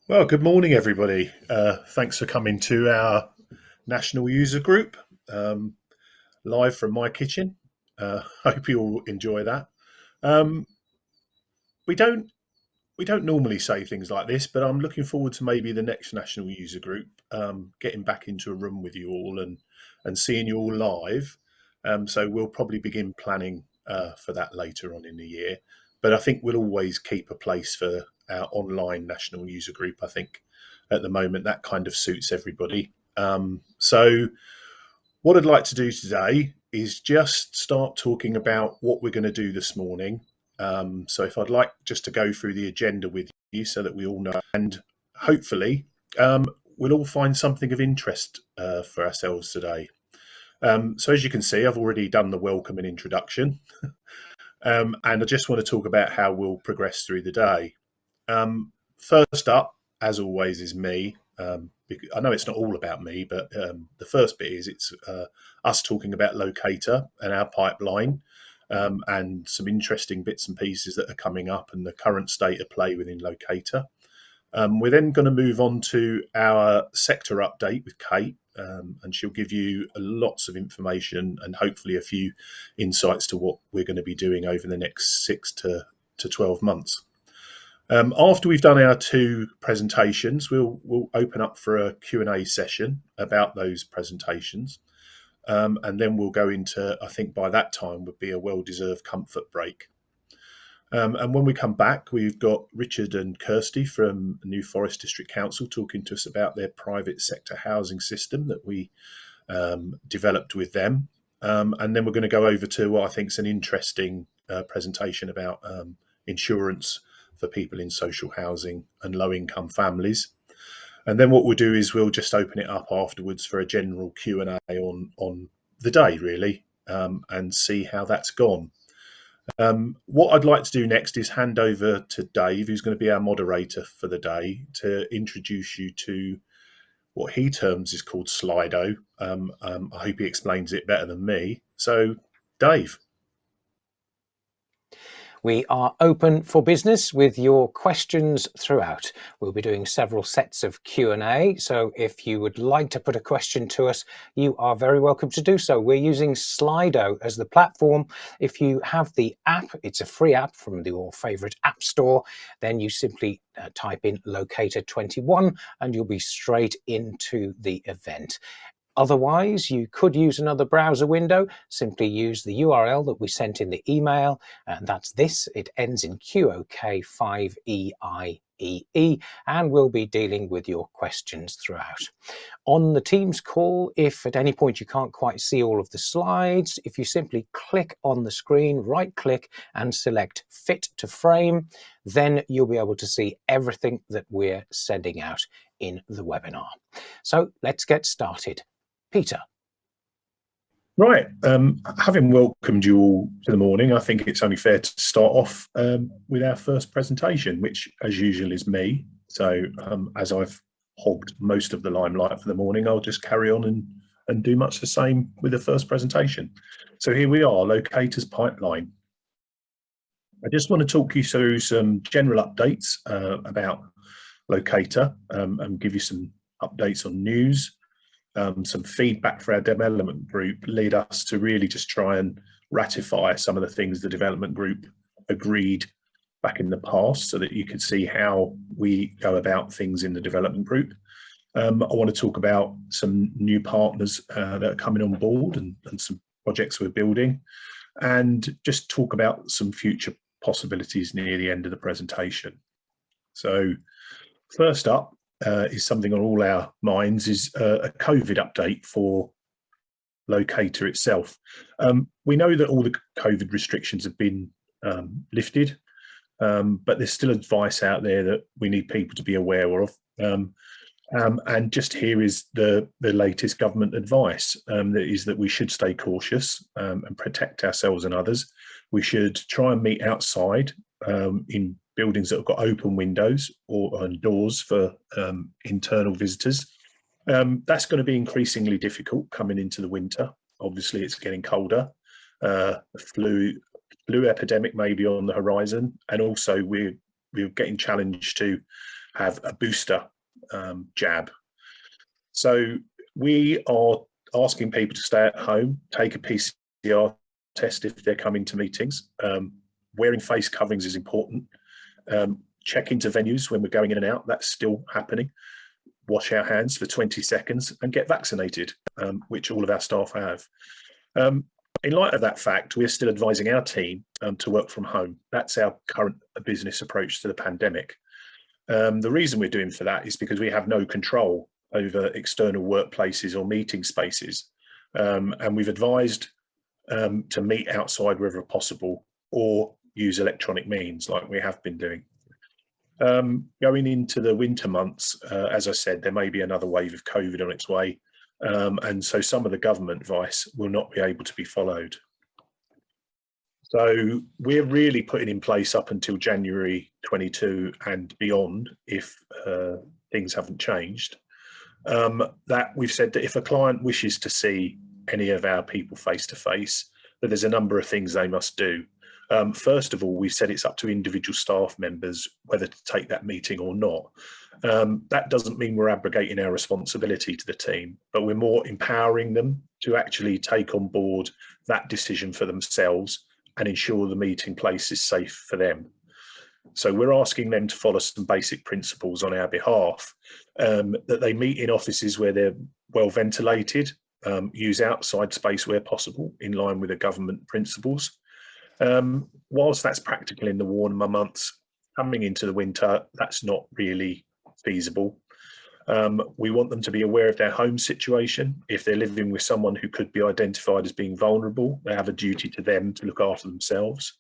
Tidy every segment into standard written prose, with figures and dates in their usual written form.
Well, good morning, everybody. Thanks for coming to our national user group um, live from my kitchen. Hope you all enjoy that. Um, we don't we don't normally say things like this, but I'm looking forward to maybe the next national user group getting back into a room with you all and seeing you all live. So we'll probably begin planning for that later on in the year. But I think we'll always keep a place for our online national user group. I think at the moment that kind of suits everybody. So what I'd like to do today is just start talking about what we're going to do this morning. So if I'd like just to go through the agenda with you so that we all know, and hopefully we'll all find something of interest for ourselves today. So as you can see, I've already done the welcome and introduction, and I just want to talk about how we'll progress through the day. First up, as always, is me. I know it's not all about me, but the first bit is it's us talking about Locata and our pipeline, and some interesting bits and pieces that are coming up and the current state of play within Locata. We're then going to move on to our sector update with Kate, and she'll give you lots of information and hopefully a few insights to what we're going to be doing over the next 6 to 12 months. After we've done our two presentations, we'll open up for a Q&A session about those presentations. And then we'll go into, I think by that time would be a well-deserved comfort break. And when we come back, we've got Richard and Kirsty from New Forest District Council talking to us about their private sector housing system that we developed with them. And then we're going to go over to what I think is an interesting presentation about insurance for people in social housing and low-income families. And then what we'll do is we'll just open it up afterwards for a general Q&A on the day, really, and see how that's gone. What I'd like to do next is hand over to Dave, who's going to be our moderator for the day, to introduce you to what he terms is called Slido. I hope he explains it better than me. So, Dave. We are open for business with your questions throughout. We'll be doing several sets of Q&A, so if you would like to put a question to us, you are very welcome to do so. We're using Slido as the platform. If you have the app, it's a free app from your favorite app store, then you simply type in Locata 21 and you'll be straight into the event. Otherwise, you could use another browser window. Simply use the URL that we sent in the email, and that's this. It ends in QOK5EIEE, and we'll be dealing with your questions throughout. On the Teams call, if at any point you can't quite see all of the slides, if you simply click on the screen, right-click and select Fit to Frame, then you'll be able to see everything that we're sending out in the webinar. So let's get started. Peter. Right. Having welcomed you all to the morning, I think it's only fair to start off with our first presentation, which, as usual, is me. So as I've hogged most of the limelight for the morning, I'll just carry on and do much the same with the first presentation. So here we are, Locata's pipeline. I just want to talk you through some general updates about Locata and give you some updates on news. Some feedback for our development group lead us to really just try and ratify some of the things the development group agreed back in the past so that you can see how we go about things in the development group. I want to talk about some new partners that are coming on board and some projects we're building, and just talk about some future possibilities near the end of the presentation. So first up, is something on all our minds, is a COVID update for Locata itself. We know that all the COVID restrictions have been lifted, but there's still advice out there that we need people to be aware of. And just here is the latest government advice, that is that we should stay cautious and protect ourselves and others. We should try and meet outside in buildings that have got open windows or doors for internal visitors. That's going to be increasingly difficult coming into the winter. Obviously, it's getting colder. The flu epidemic may be on the horizon, and also we're we're getting challenged to have a booster jab. So we are asking people to stay at home, take a PCR test if they're coming to meetings. Wearing face coverings is important. Check into venues when we're going in and out. That's still happening. Wash our hands for 20 seconds and get vaccinated, which all of our staff have. In light of that fact, we're still advising our team to work from home. That's our current business approach to the pandemic. The reason we're doing for that is because we have no control over external workplaces or meeting spaces. And we've advised to meet outside wherever possible or use electronic means like we have been doing. Going into the winter months, as I said, there may be another wave of COVID on its way. And so some of the government advice will not be able to be followed. So we're really putting in place up until January 22 and beyond, if things haven't changed, that we've said that if a client wishes to see any of our people face to face, that there's a number of things they must do. First of all, we said it's up to individual staff members whether to take that meeting or not. That doesn't mean we're abrogating our responsibility to the team, but we're more empowering them to actually take on board that decision for themselves and ensure the meeting place is safe for them. So we're asking them to follow some basic principles on our behalf, that they meet in offices where they're well ventilated, use outside space where possible in line with the government principles. Whilst that's practical in the warmer months, coming into the winter, that's not really feasible. We want them to be aware of their home situation. If they're living with someone who could be identified as being vulnerable, they have a duty to them to look after themselves.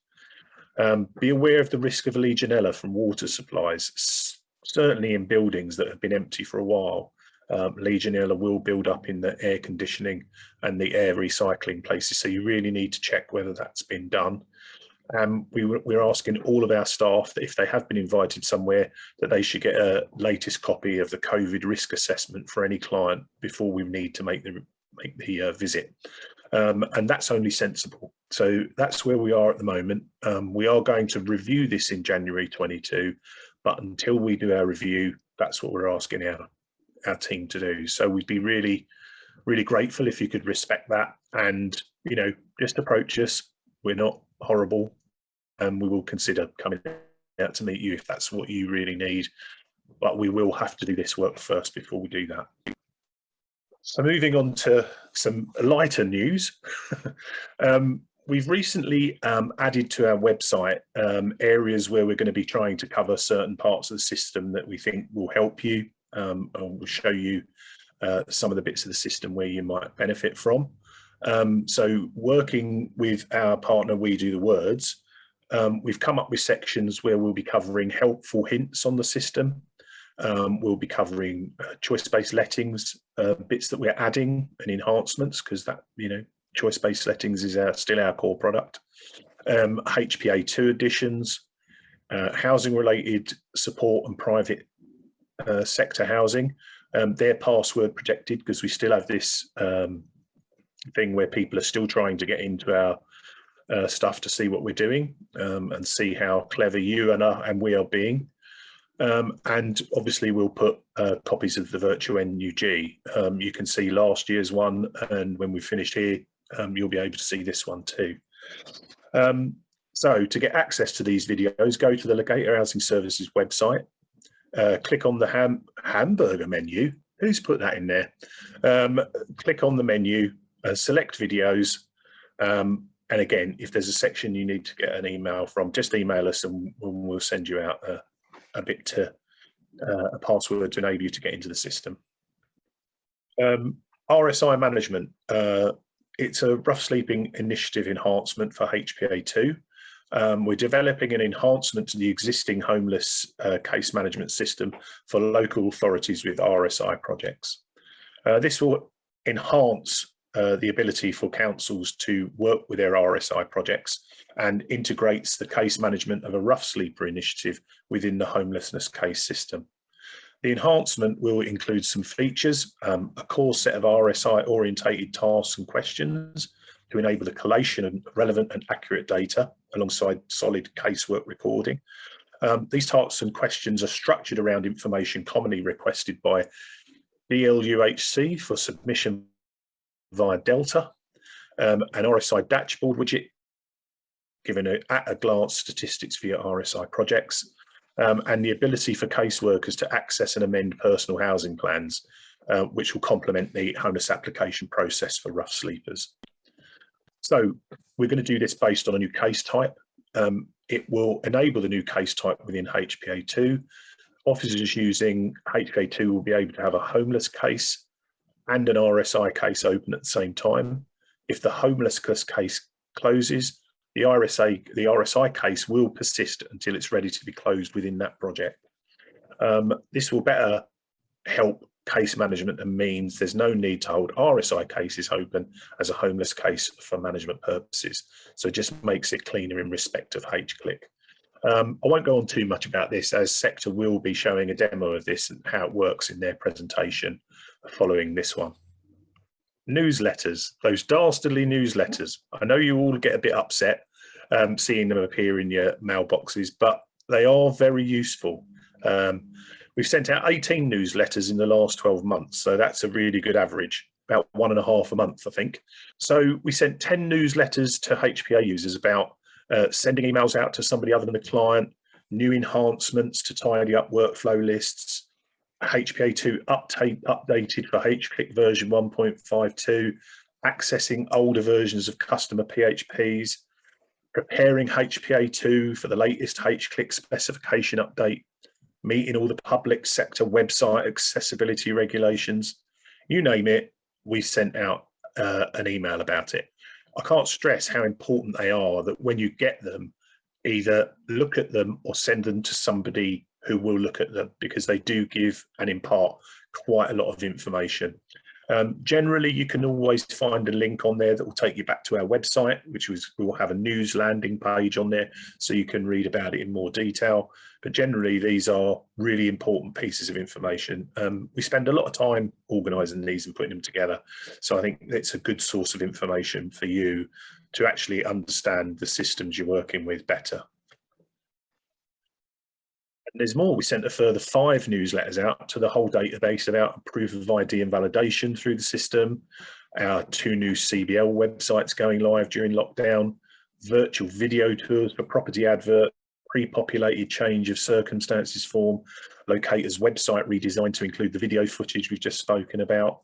Be aware of the risk of Legionella from water supplies, certainly in buildings that have been empty for a while. Legionella will build up in the air conditioning and the air recycling places, so you really need to check whether that's been done. We're asking all of our staff that if they have been invited somewhere, that they should get a latest copy of the COVID risk assessment for any client before we need to make the visit. And that's only sensible. So that's where we are at the moment. We are going to review this in January 22, but until we do our review, that's what we're asking our team to do. So we'd be really, really grateful if you could respect that and, just approach us. We're not horrible, and we will consider coming out to meet you if that's what you really need. But we will have to do this work first before we do that. So moving on to some lighter news. We've recently added to our website areas where we're going to be trying to cover certain parts of the system that we think will help you, and will show you some of the bits of the system where you might benefit from. So working with our partner, We Do the Words, we've come up with sections where we'll be covering helpful hints on the system. We'll be covering choice-based lettings, bits that we're adding and enhancements, because that, choice-based lettings is still our core product. HPA2 additions, housing-related support and private sector housing. They're password protected because we still have this thing where people are still trying to get into our stuff to see what we're doing, and see how clever you and we are being. And obviously we'll put copies of the virtual NUG. You can see last year's one, and when we finished here, you'll be able to see this one too. So to get access to these videos, go to the Locata Housing Services website, click on the hamburger menu. Who's put that in there? Click on the menu, select videos, and again, if there's a section you need to get an email from, just email us and we'll send you out a bit to a password to enable you to get into the system. RSI management. It's a rough sleeping initiative enhancement for HPA2. We're developing an enhancement to the existing homeless case management system for local authorities with RSI projects. This will enhance the ability for councils to work with their RSI projects and integrates the case management of a rough sleeper initiative within the homelessness case system. The enhancement will include some features, a core set of RSI orientated tasks and questions to enable the collation of relevant and accurate data alongside solid casework recording, These tasks and questions are structured around information commonly requested by BLUHC for submission via Delta, an RSI dashboard widget giving at-a-glance statistics for your RSI projects, and the ability for caseworkers to access and amend personal housing plans, which will complement the homeless application process for rough sleepers. So we're going to do this based on a new case type. It will enable the new case type within HPA2. Officers using HPA2 will be able to have a homeless case and an RSI case open at the same time. If the homelessness case closes, the RSI case will persist until it's ready to be closed within that project. This will better help case management and means there's no need to hold RSI cases open as a homeless case for management purposes. So it just makes it cleaner in respect of HClick. I won't go on too much about this, as Sector will be showing a demo of this and how it works in their presentation following this one. Newsletters, those dastardly newsletters. I know you all get a bit upset seeing them appear in your mailboxes, but they are very useful. We've sent out 18 newsletters in the last 12 months, so that's a really good average, about 1.5 a month, I think. So we sent 10 newsletters to HPA users about sending emails out to somebody other than the client, new enhancements to tidy up workflow lists, HPA2 updated for HClick version 1.52, accessing older versions of customer PHPs, preparing HPA2 for the latest HClick specification update, meeting all the public sector website accessibility regulations. You name it, we sent out an email about it. I can't stress how important they are, that when you get them, either look at them or send them to somebody who will look at them, because they do give and impart quite a lot of information. Generally, you can always find a link on there that will take you back to our website, which we will have a news landing page on there, so you can read about it in more detail. But generally, these are really important pieces of information. We spend a lot of time organising these and putting them together. So I think it's a good source of information for you to actually understand the systems you're working with better. And there's more. We sent a further 5 newsletters out to the whole database about proof of ID and validation through the system, our 2 new CBL websites going live during lockdown, virtual video tours for property advert, pre-populated change of circumstances form, Locata's website redesigned to include the video footage we've just spoken about,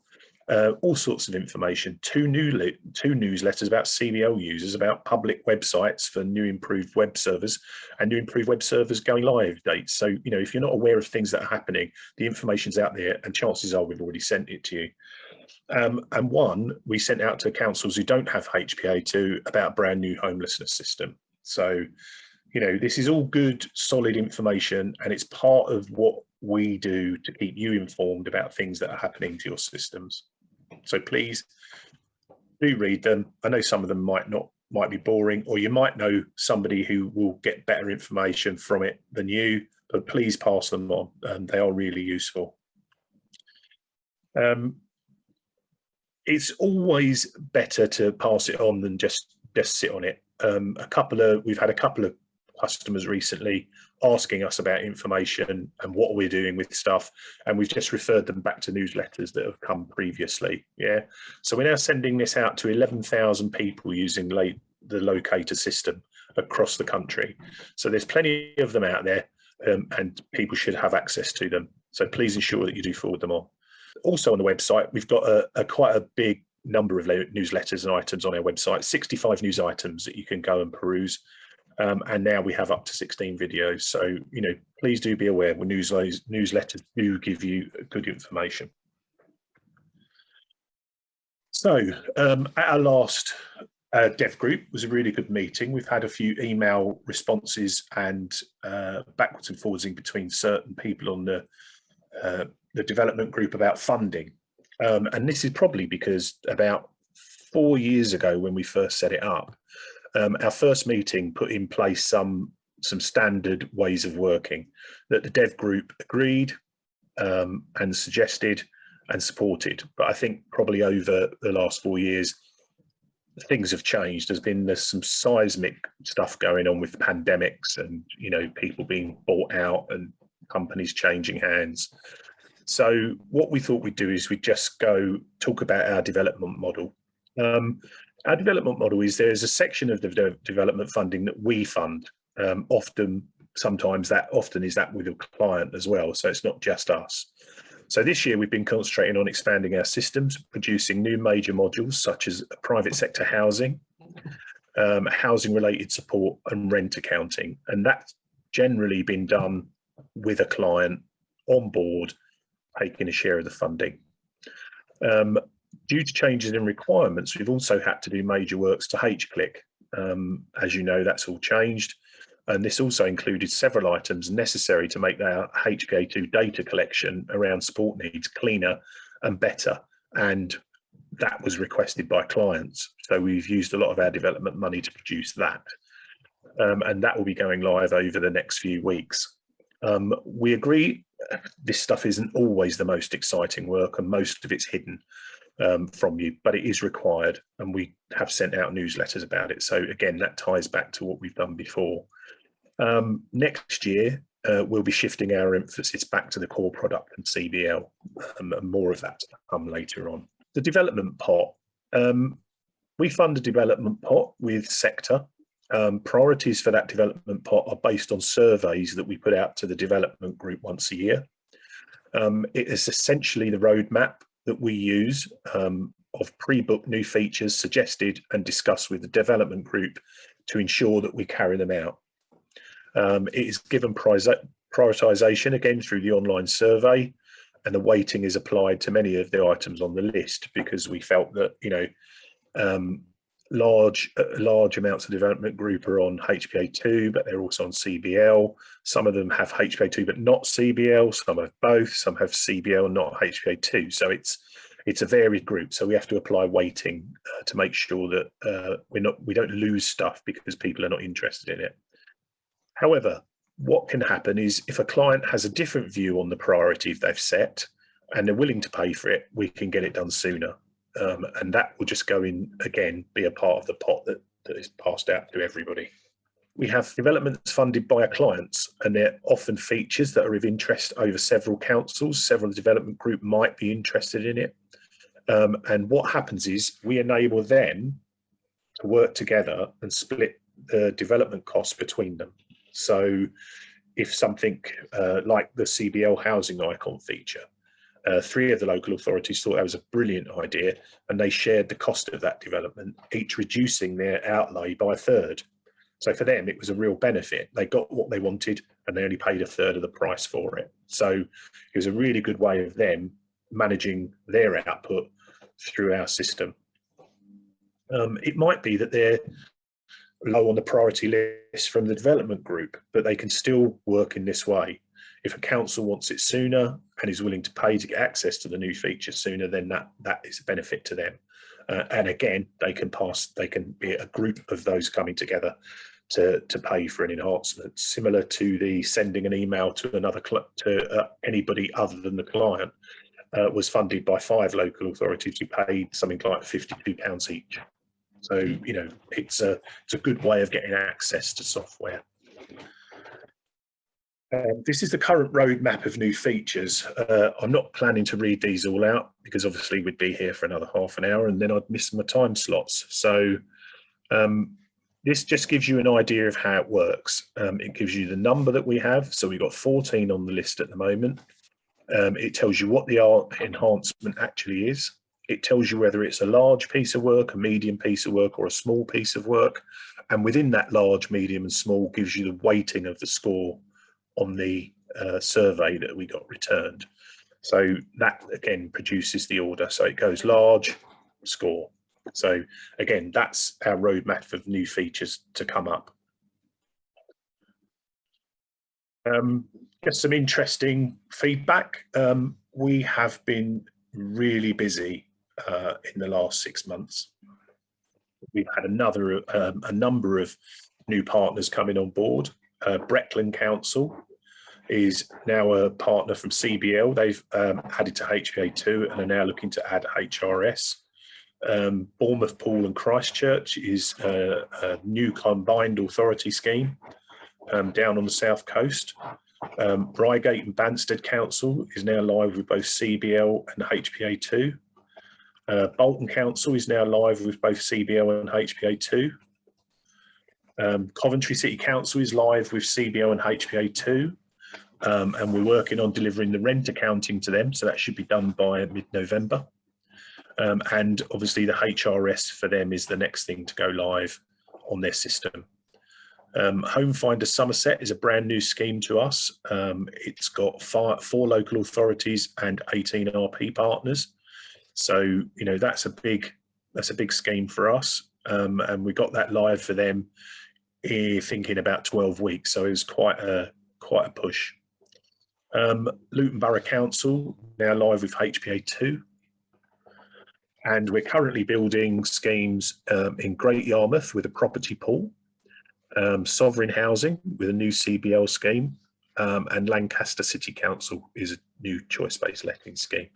all sorts of information, 2 newsletters about CBL users, about public websites for new improved web servers and new improved web servers going live dates. So, you know, if you're not aware of things that are happening, the information's out there and chances are we've already sent it to you. And one we sent out to councils who don't have HPA2 about a brand new homelessness system. So, you know, this is all good, solid information, and it's part of what we do to keep you informed about things that are happening to your systems. So please do read them. I know some of them might be boring, or you might know somebody who will get better information from it than you, but please pass them on, and they are really useful. It's always better to pass it on than just sit on it. We've had a couple of customers recently asking us about information and what we're doing with stuff, and we've just referred them back to newsletters that have come previously. Yeah, so we're now sending this out to 11,000 people using the Locata system across the country. So there's plenty of them out there, and people should have access to them. So please ensure that you do forward them on. Also on the website, we've got quite a big number of newsletters and items on our website, 65 news items that you can go and peruse. And now we have up to 16 videos. So, you know, please do be aware when newsletters do give you good information. So at our last dev group was a really good meeting. We've had a few email responses and backwards and forwards in between certain people on the development group about funding. And this is probably because about 4 years ago when we first set it up, our first meeting put in place some standard ways of working that the dev group agreed and suggested and supported. But I think probably over the last 4 years, things have changed. There's some seismic stuff going on with pandemics and, people being bought out and companies changing hands. So what we thought we'd do is we'd just go talk about our development model. Our development model is there's a section of the development funding that we fund. Sometimes that is that with a client as well. So it's not just us. So this year we've been concentrating on expanding our systems, producing new major modules such as private sector housing, housing related support and rent accounting. And that's generally been done with a client on board, taking a share of the funding. Due to changes in requirements, we've also had to do major works to H-Click. As you know, that's all changed. And this also included several items necessary to make our HK2 data collection around sport needs cleaner and better. And that was requested by clients. So we've used a lot of our development money to produce that. And that will be going live over the next few weeks. We agree this stuff isn't always the most exciting work and most of it's hidden from you, but it is required. And we have sent out newsletters about it. So again, that ties back to what we've done before. Next year, we'll be shifting our emphasis back to the core product and CBL, and more of that to come later on. The development pot. We fund a development pot with sector. Priorities for that development pot are based on surveys that we put out to the development group once a year. It is essentially the roadmap that we use of pre-booked new features suggested and discussed with the development group to ensure that we carry them out. It is given prioritization again through the online survey, and the weighting is applied to many of the items on the list because we felt that large amounts of development group are on HPA2, but they're also on CBL. Some of them have HPA2 but not CBL. Some have both. Some have CBL and not HPA2. So it's a varied group. So we have to apply weighting to make sure that we don't lose stuff because people are not interested in it. However, what can happen is if a client has a different view on the priority they've set and they're willing to pay for it, we can get it done sooner. And that will just go in, again, be a part of the pot that is passed out to everybody. We have developments funded by our clients, and they're often features that are of interest over several councils. Several development group might be interested in it. And what happens is we enable them to work together and split the development costs between them. So if something like the CBL housing icon feature, 3 of the local authorities thought that was a brilliant idea, and they shared the cost of that development, each reducing their outlay by a third. So for them, it was a real benefit. They got what they wanted, and they only paid a third of the price for it. So it was a really good way of them managing their output through our system. It might be that they're low on the priority list from the development group, but they can still work in this way. If a council wants it sooner and is willing to pay to get access to the new feature sooner, then that is a benefit to them. And again, they can be a group of those coming together to pay for an enhancement, similar to the sending an email to anybody other than the client. Was funded by 5 local authorities who paid something like £52 each. So, it's a good way of getting access to software. This is the current roadmap of new features. I'm not planning to read these all out because obviously we'd be here for another half an hour and then I'd miss my time slots. So this just gives you an idea of how it works. It gives you the number that we have. So we've got 14 on the list at the moment. It tells you what the enhancement actually is. It tells you whether it's a large piece of work, a medium piece of work, or a small piece of work. And within that large, medium, and small gives you the weighting of the score on the survey that we got returned. So that, again, produces the order. So it goes large, score. So again, that's our roadmap of new features to come up. Just some interesting feedback. We have been really busy in the last 6 months. We've had a number of new partners coming on board. Breckland Council is now a partner from CBL. They've added to HPA2 and are now looking to add HRS. Bournemouth Pool and Christchurch is a new combined authority scheme down on the south coast. Reigate and Banstead Council is now live with both CBL and HPA2. Bolton Council is now live with both CBL and HPA2. Coventry City Council is live with CBL and HPA2. And we're working on delivering the rent accounting to them, so that should be done by mid-November. And obviously the HRS for them is the next thing to go live on their system. Home Finder Somerset is a brand new scheme to us. It's got four local authorities and 18 RP partners. So, you know, that's a big scheme for us. And we got that live for them thinking about 12 weeks. So it was quite a push. Luton Borough Council now live with HPA2. And we're currently building schemes in Great Yarmouth with a property pool, Sovereign Housing with a new CBL scheme, and Lancaster City Council is a new choice-based letting scheme.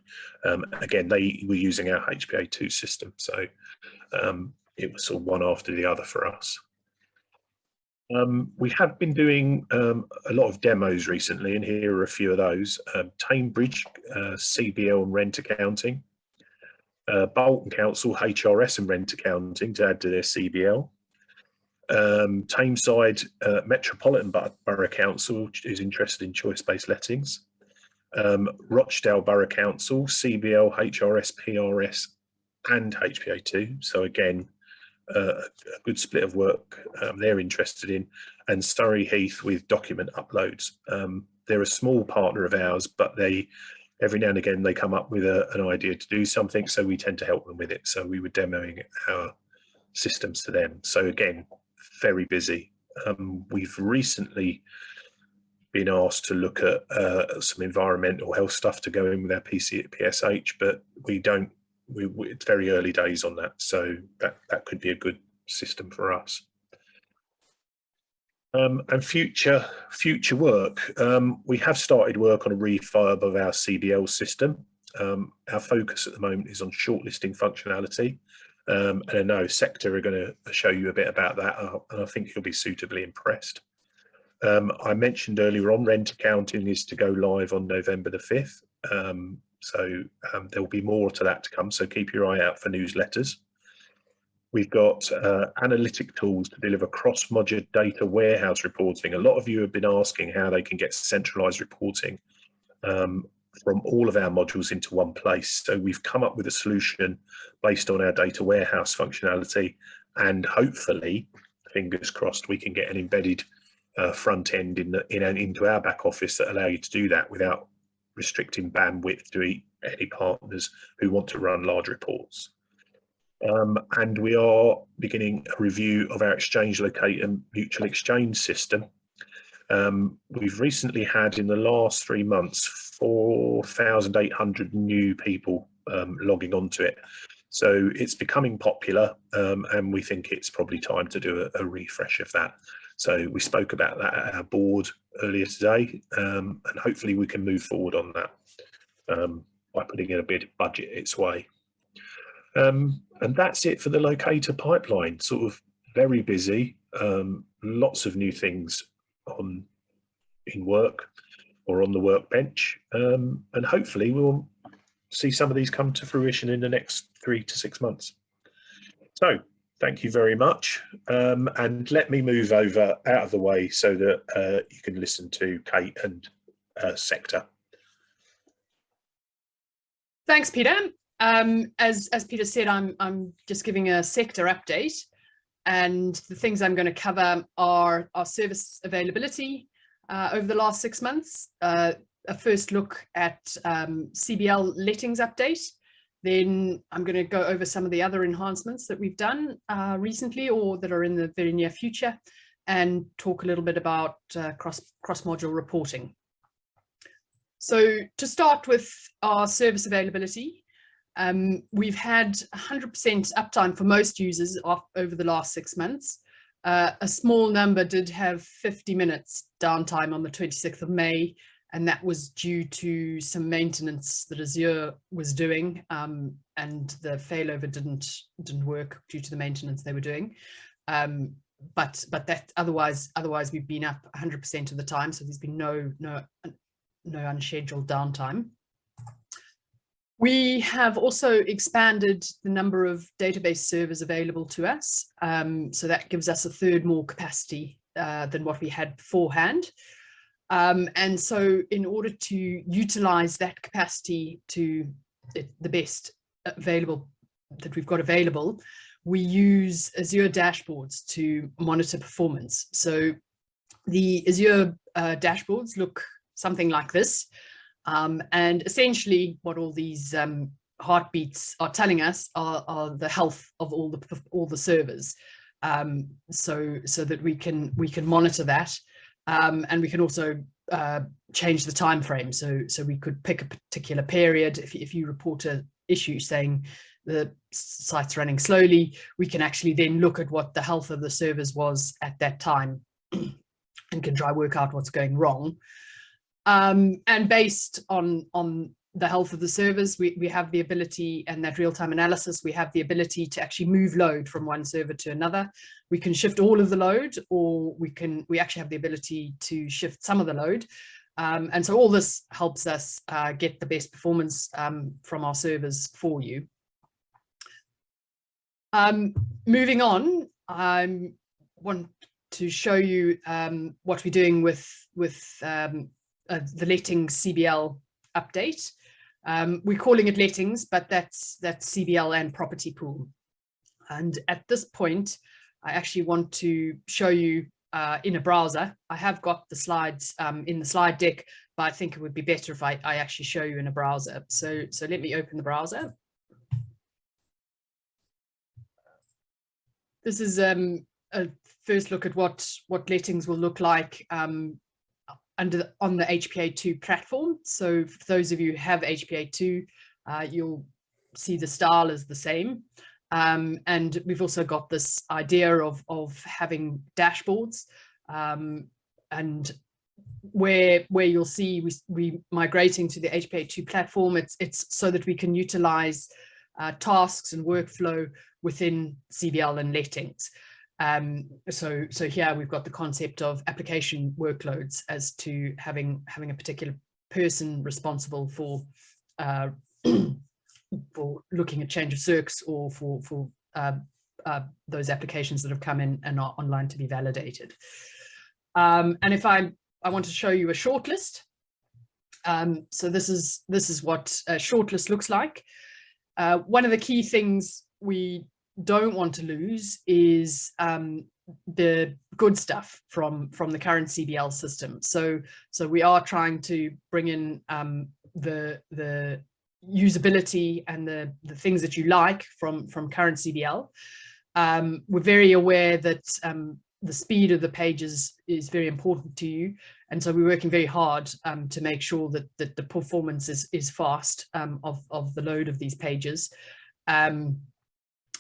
Again, they were using our HPA2 system, so it was sort of one after the other for us. We have been doing a lot of demos recently, and here are a few of those. Tamebridge, CBL and rent accounting. Bolton Council, HRS and rent accounting to add to their CBL. Tameside Metropolitan Borough Council is interested in choice-based lettings. Rochdale Borough Council, CBL, HRS, PRS and HPA2. So again, a good split of work they're interested in. And Surrey Heath with document uploads. They're a small partner of ours, but every now and again they come up with an idea to do something, so we tend to help them with it. So we were demoing our systems to them. So again, very busy. We've recently been asked to look at some environmental health stuff to go in with our PSH, but it's very early days on that, so that could be a good system for us. And future work, we have started work on a refurb of our CBL system. Our focus at the moment is on shortlisting functionality, and I know Sector are going to show you a bit about that, and I think you'll be suitably impressed. I mentioned earlier on, rent accounting is to go live on November the 5th. So there'll be more to that to come, so keep your eye out for newsletters. We've got analytic tools to deliver cross-modular data warehouse reporting. A lot of you have been asking how they can get centralized reporting from all of our modules into one place. So we've come up with a solution based on our data warehouse functionality, and hopefully, fingers crossed, we can get an embedded front end into our back office that allow you to do that without restricting bandwidth to any partners who want to run large reports. And we are beginning a review of our exchange locator mutual exchange system. We've recently had, in the last 3 months, 4,800 new people logging onto it. So it's becoming popular, and we think it's probably time to do a refresh of that. So we spoke about that at our board earlier today, and hopefully we can move forward on that by putting in a bit of budget its way. And that's it for the Locata pipeline. Sort of very busy, lots of new things in work or on the workbench, and hopefully we'll see some of these come to fruition in the next 3 to 6 months. So thank you very much, and let me move over out of the way so that you can listen to Kate and Sector. Thanks, Peter. As Peter said, I'm just giving a sector update, and the things I'm going to cover are our service availability over the last 6 months, a first look at CBL lettings update, then I'm going to go over some of the other enhancements that we've done recently or that are in the very near future, and talk a little bit about cross-module reporting. So to start with our service availability, we've had 100% uptime for most users over the last 6 months. A small number did have 50 minutes downtime on the 26th of May, and that was due to some maintenance that Azure was doing and the failover didn't work due to the maintenance they were doing. But that otherwise we've been up 100% of the time, so there's been no unscheduled downtime. We have also expanded the number of database servers available to us, so that gives us a third more capacity than what we had beforehand. And so in order to utilize that capacity to the best available that we've got available, we use Azure dashboards to monitor performance. So the Azure dashboards look something like this. And essentially what all these heartbeats are telling us are the health of all the servers, so that we can monitor that, and we can also change the time frame. So we could pick a particular period. If you report an issue saying the site's running slowly, we can actually then look at what the health of the servers was at that time and can try work out what's going wrong. And based on the health of the servers, we have the ability, and that real-time analysis, we have the ability to actually move load from one server to another. We can shift all of the load, or we actually have the ability to shift some of the load. And so all this helps us get the best performance from our servers for you. Moving on, I want to show you what we're doing with the lettings CBL update. We're calling it lettings, but that's CBL and property pool. And at this point, I actually want to show you in a browser. I have got the slides in the slide deck, but I think it would be better if I actually show you in a browser. So let me open the browser. This is a first look at what lettings will look like on the HPA2 platform. So for those of you who have HPA2, you'll see the style is the same. And we've also got this idea of having dashboards, and where you'll see we migrating to the HPA2 platform. It's so that we can utilize tasks and workflow within CBL and lettings. So here we've got the concept of application workloads as to having a particular person responsible for looking at change of circs, or for those applications that have come in and are online to be validated. And if I want to show you a shortlist, so this is what a shortlist looks like. One of the key things we don't want to lose is the good stuff from the current CBL system. So we are trying to bring in the usability and the things that you like from current CBL. We're very aware that the speed of the pages is very important to you, and so we're working very hard to make sure that the performance is fast of the load of these pages.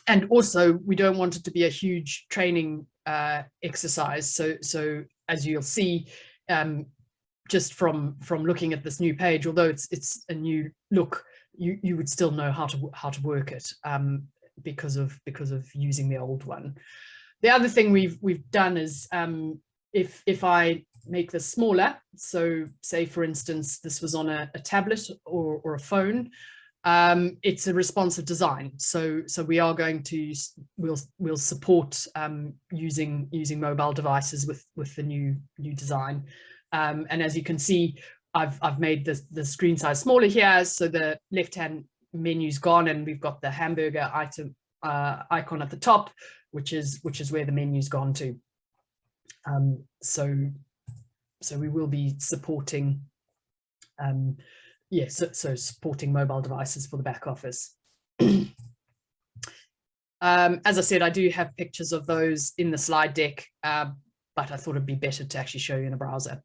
And also, we don't want it to be a huge training exercise. So as you'll see, just from looking at this new page, although it's a new look, you would still know how to work it because of using the old one. The other thing we've done is if I make this smaller, so say for instance this was on a tablet or a phone, it's a responsive design. So we are going to we'll support using mobile devices with the new design. And as you can see, I've made the screen size smaller here, so the left-hand menu's gone, and we've got the hamburger icon at the top, which is where the menu's gone to. So we will be supporting so supporting mobile devices for the back office. As I said, I do have pictures of those in the slide deck, but I thought it'd be better to actually show you in a browser.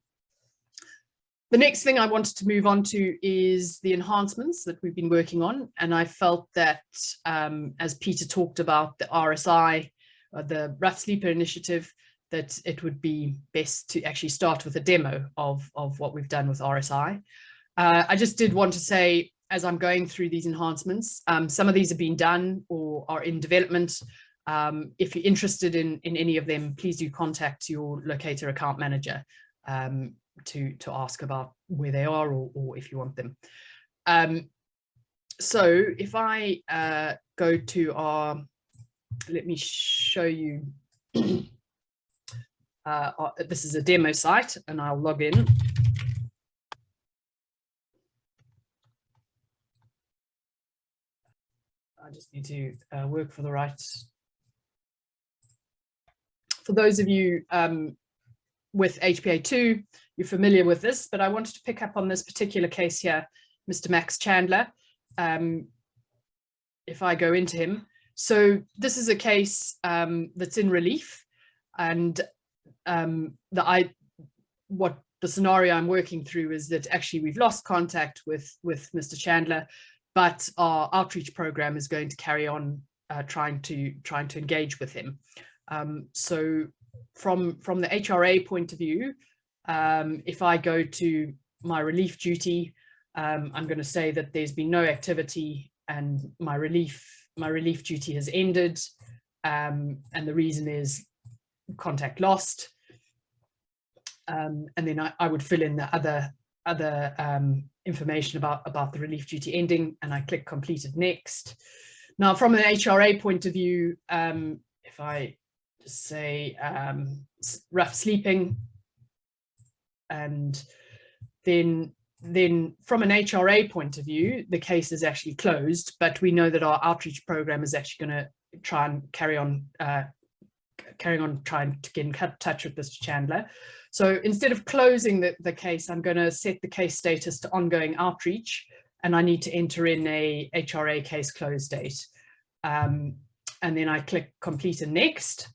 The next thing I wanted to move on to is the enhancements that we've been working on. And I felt that as Peter talked about the RSI, the Rough Sleeper initiative, that it would be best to actually start with a demo of what we've done with RSI. I just did want to say as I'm going through these enhancements. Some of these have been done or are in development. If you're interested in any of them, please do contact your Locata account manager to ask about where they are or if you want them. So if I go to our, let me show you, this is a demo site, and I'll log in. I just need to work for the right. For those of you with HPA2, you're familiar with this, but I wanted to pick up on this particular case here, Mr. Max Chandler. If I go into him, so this is a case that's in relief, and what the scenario I'm working through is that actually we've lost contact with Mr. Chandler, but our outreach program is going to carry on trying to engage with him. So from the HRA point of view, if I go to my relief duty, I'm going to say that there's been no activity and my relief duty has ended, and the reason is contact lost. And then I would fill in the other information about the relief duty ending, and I click completed next. Now, from an HRA point of view, if I just say rough sleeping, and then from an HRA point of view, the case is actually closed, but we know that our outreach program is actually going to try and carry on trying to get in touch with Mr. Chandler. So instead of closing the case, I'm going to set the case status to ongoing outreach, and I need to enter in a HRA case close date. And then I click complete and next.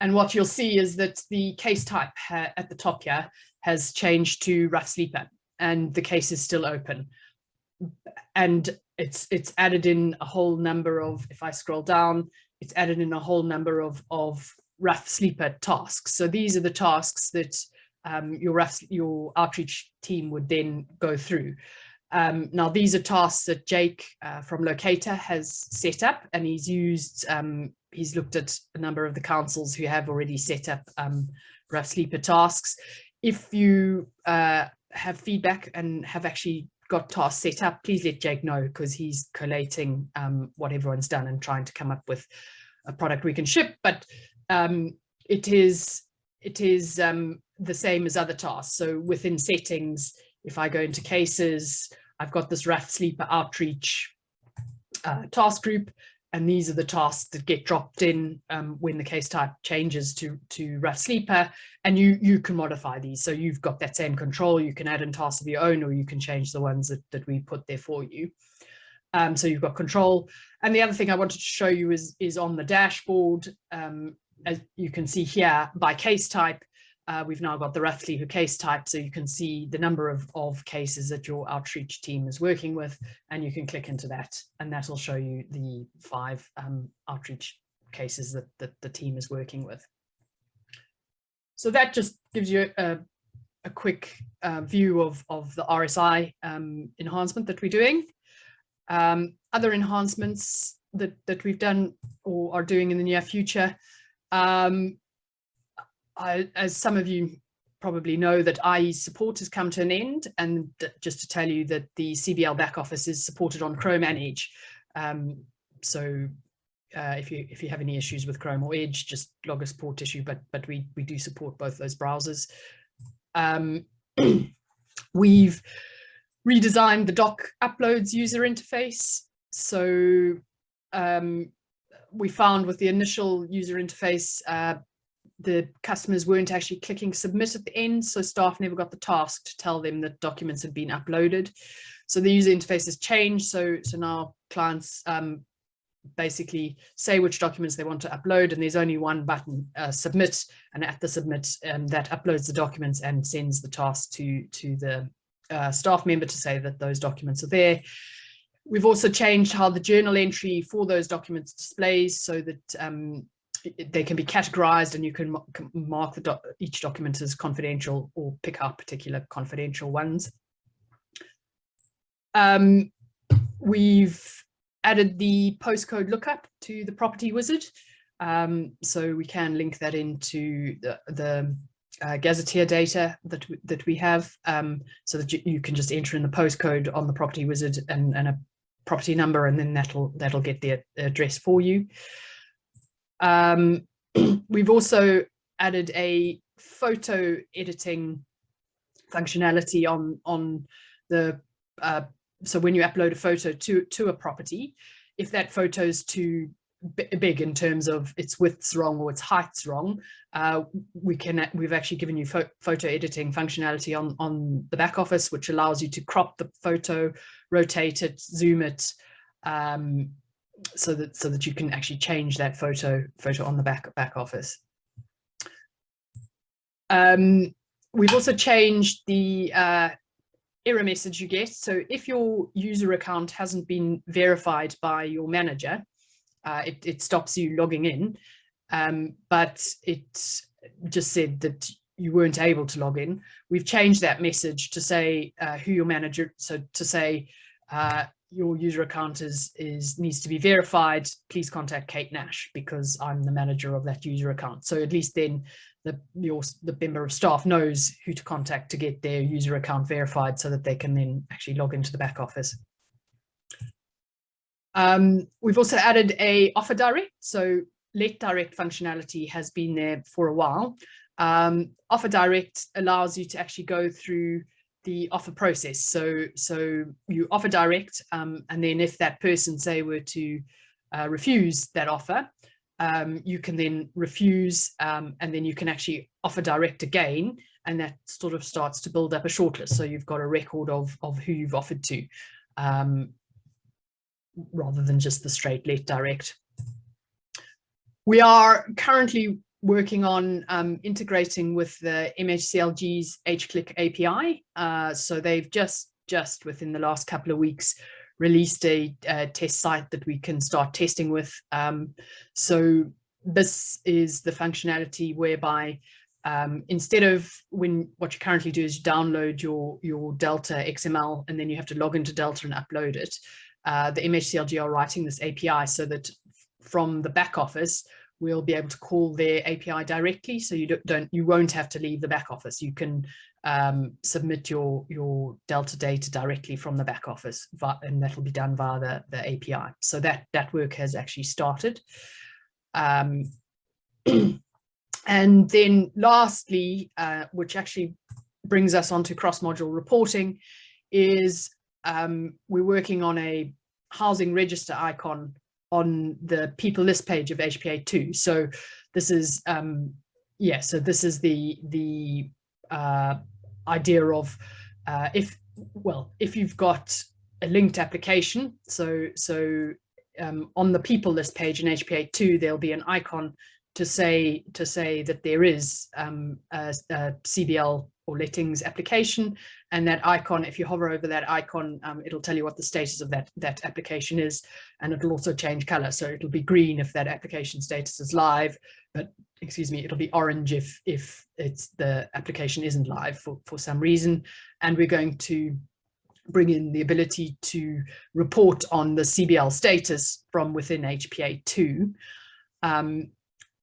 And what you'll see is that the case type at the top here has changed to rough sleeper, and the case is still open. And it's added in a whole number of, if I scroll down, it's added in a whole number of rough sleeper tasks. So these are the tasks that your outreach team would then go through. Now, these are tasks that Jake from Locata has set up, and he's looked at a number of the councils who have already set up rough sleeper tasks. If you have feedback and have actually got tasks set up, please let Jake know, because he's collating what everyone's done and trying to come up with a product we can ship. But it is the same as other tasks. So within settings, if I go into cases, I've got this rough sleeper outreach task group, and these are the tasks that get dropped in when the case type changes to rough sleeper, and you can modify these. So you've got that same control. You can add in tasks of your own, or you can change the ones that we put there for you. So you've got control. And the other thing I wanted to show you is on the dashboard. As you can see here, by case type, we've now got the rough sleeper case type, so you can see the number of cases that your outreach team is working with, and you can click into that, and that will show you the 5 outreach cases that the team is working with. So that just gives you a quick view of the RSI enhancement that we're doing. Other enhancements that we've done or are doing in the near future. As some of you probably know, that IE's support has come to an end, and just to tell you that the CBL back office is supported on Chrome and Edge. So if you have any issues with Chrome or Edge, just log a support issue, but we do support both those browsers. We've redesigned the doc uploads user interface. So we found with the initial user interface, the customers weren't actually clicking submit at the end, so staff never got the task to tell them that documents had been uploaded. So the user interface has changed. So now clients basically say which documents they want to upload, and there's only one button, submit, and at the submit, that uploads the documents and sends the task to the staff member to say that those documents are there. We've also changed how the journal entry for those documents displays, so that they can be categorized, and you can mark each document as confidential or pick out particular confidential ones. We've added the postcode lookup to the property wizard, so we can link that into the gazetteer data that we have, so that you can just enter in the postcode on the property wizard and a property number, and then that'll get the address for you. We've also added a photo editing functionality on the so when you upload a photo to a property, if that photo's too big in terms of its width's wrong or its height's wrong, we've actually given you photo editing functionality on the back office, which allows you to crop the photo, rotate it, zoom it, so that you can actually change that photo on the back office. We've also changed the error message you get. So if your user account hasn't been verified by your manager, it stops you logging in, but it just said that you weren't able to log in. We've changed that message to say who your manager, so to say your user account needs to be verified, please contact Kate Nash because I'm the manager of that user account. So at least then the member of staff knows who to contact to get their user account verified, so that they can then actually log into the back office. We've also added a offer direct. So let direct functionality has been there for a while. Offer direct allows you to actually go through the offer process. So you offer direct, and then if that person, say, were to refuse that offer, you can then refuse, and then you can actually offer direct again, and that sort of starts to build up a shortlist. So you've got a record of who you've offered to, rather than just the straight let direct. We are currently working on integrating with the MHCLG's HClick API. So they've just within the last couple of weeks released a test site that we can start testing with. So this is the functionality whereby instead of what you currently do is you download your Delta XML and then you have to log into Delta and upload it. The MHCLG are writing this API so that from the back office, we'll be able to call their API directly. So you won't have to leave the back office. You can submit your Delta data directly from the back office, and that'll be done via the API. So that work has actually started. And then lastly, which actually brings us onto cross-module reporting, is we're working on a housing register icon on the people list page of HPA2. So this is so this is the idea of if you've got a linked application, so on the people list page in HPA2 there'll be an icon to say that there is a CBL or lettings application, and that icon, if you hover over that icon, it'll tell you what the status of that application is, and it'll also change color. So it'll be green if that application status is live, but excuse me, it'll be orange if the application isn't live for some reason. And we're going to bring in the ability to report on the CBL status from within HPA2,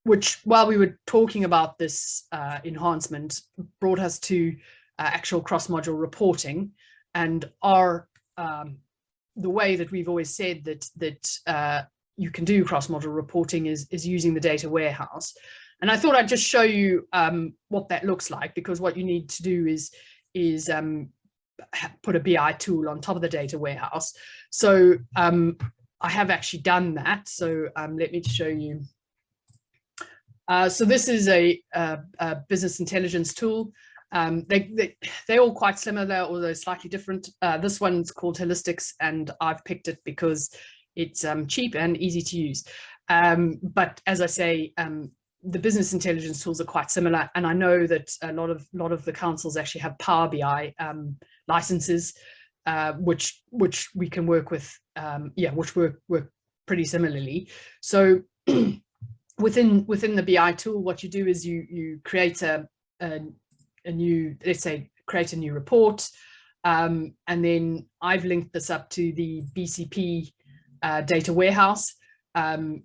which, while we were talking about this enhancement, brought us to actual cross-module reporting. And the way that we've always said that you can do cross-module reporting is using the data warehouse. And I thought I'd just show you what that looks like, because what you need to do is put a BI tool on top of the data warehouse. So I have actually done that. So let me show you. So this is a business intelligence tool. They're all quite similar, although slightly different. This one's called Holistics, and I've picked it because it's cheap and easy to use. But as I say, the business intelligence tools are quite similar, and I know that a lot of the councils actually have Power BI licenses, which we can work with, which work pretty similarly. So within the BI tool, what you do is you create a new, let's say, create a new report. And then I've linked this up to the BCP data warehouse. And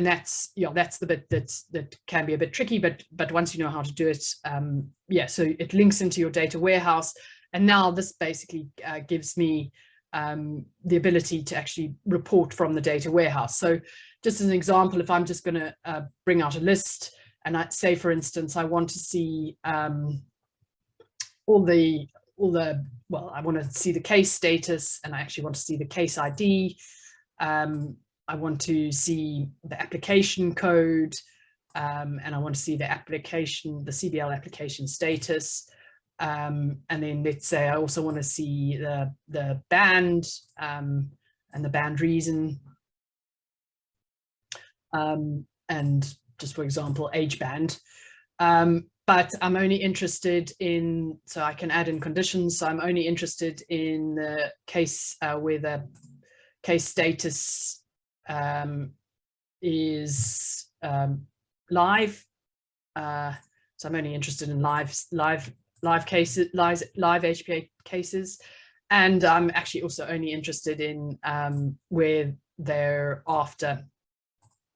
that's, that's the bit that can be a bit tricky, but once you know how to do it, so it links into your data warehouse. And now this basically gives me the ability to actually report from the data warehouse. So just as an example, if I'm just going to bring out a list, and I say, for instance, I want to see I want to see the case status, and I actually want to see the case ID. I want to see the application code, and I want to see the CBL application status. And then let's say I also want to see the band and the band reason. And just for example, age band. But I'm only interested in, so I can add in conditions. So I'm only interested in the case where the case status is live. So I'm only interested in live cases, live HPA cases. And I'm actually also only interested in where they're after.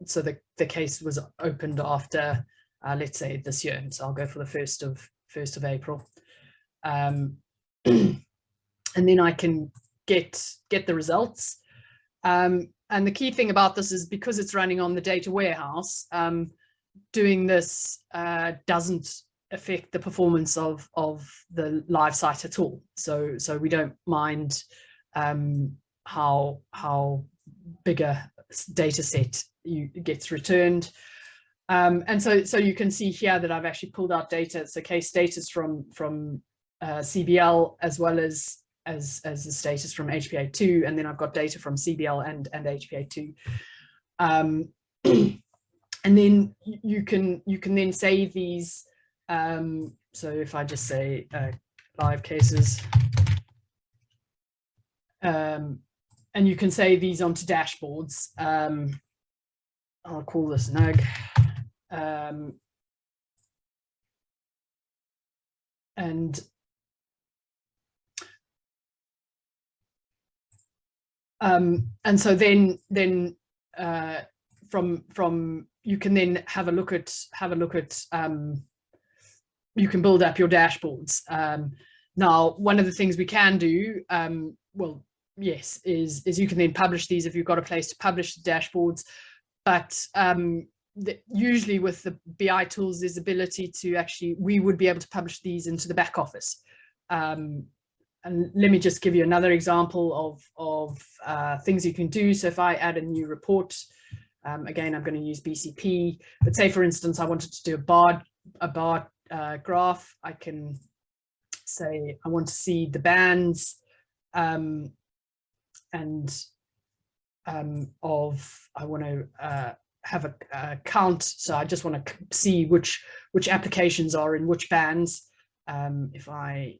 So the case was opened after, let's say this year. So I'll go for the 1st of April. And then I can get the results. And the key thing about this is because it's running on the data warehouse, doing this doesn't affect the performance of the live site at all. So we don't mind how big a data set gets returned. And so you can see here that I've actually pulled out data. So case status from CBL as well as the status from HPA2, and then I've got data from CBL and HPA2. And then you can then save these. So if I just say live cases, and you can save these onto dashboards. I'll call this NUG. And so then from you can then have a look at you can build up your dashboards. Now, one of the things we can do, well, yes, is you can then publish these if you've got a place to publish the dashboards. But usually with the BI tools, there's ability to actually, we would be able to publish these into the back office. And let me just give you another example of things you can do. So if I add a new report, again, I'm going to use BCP. But say, for instance, I wanted to do a bar graph. I can say I want to see the bands and I want to have a count. So I just want to see which applications are in which bands. If I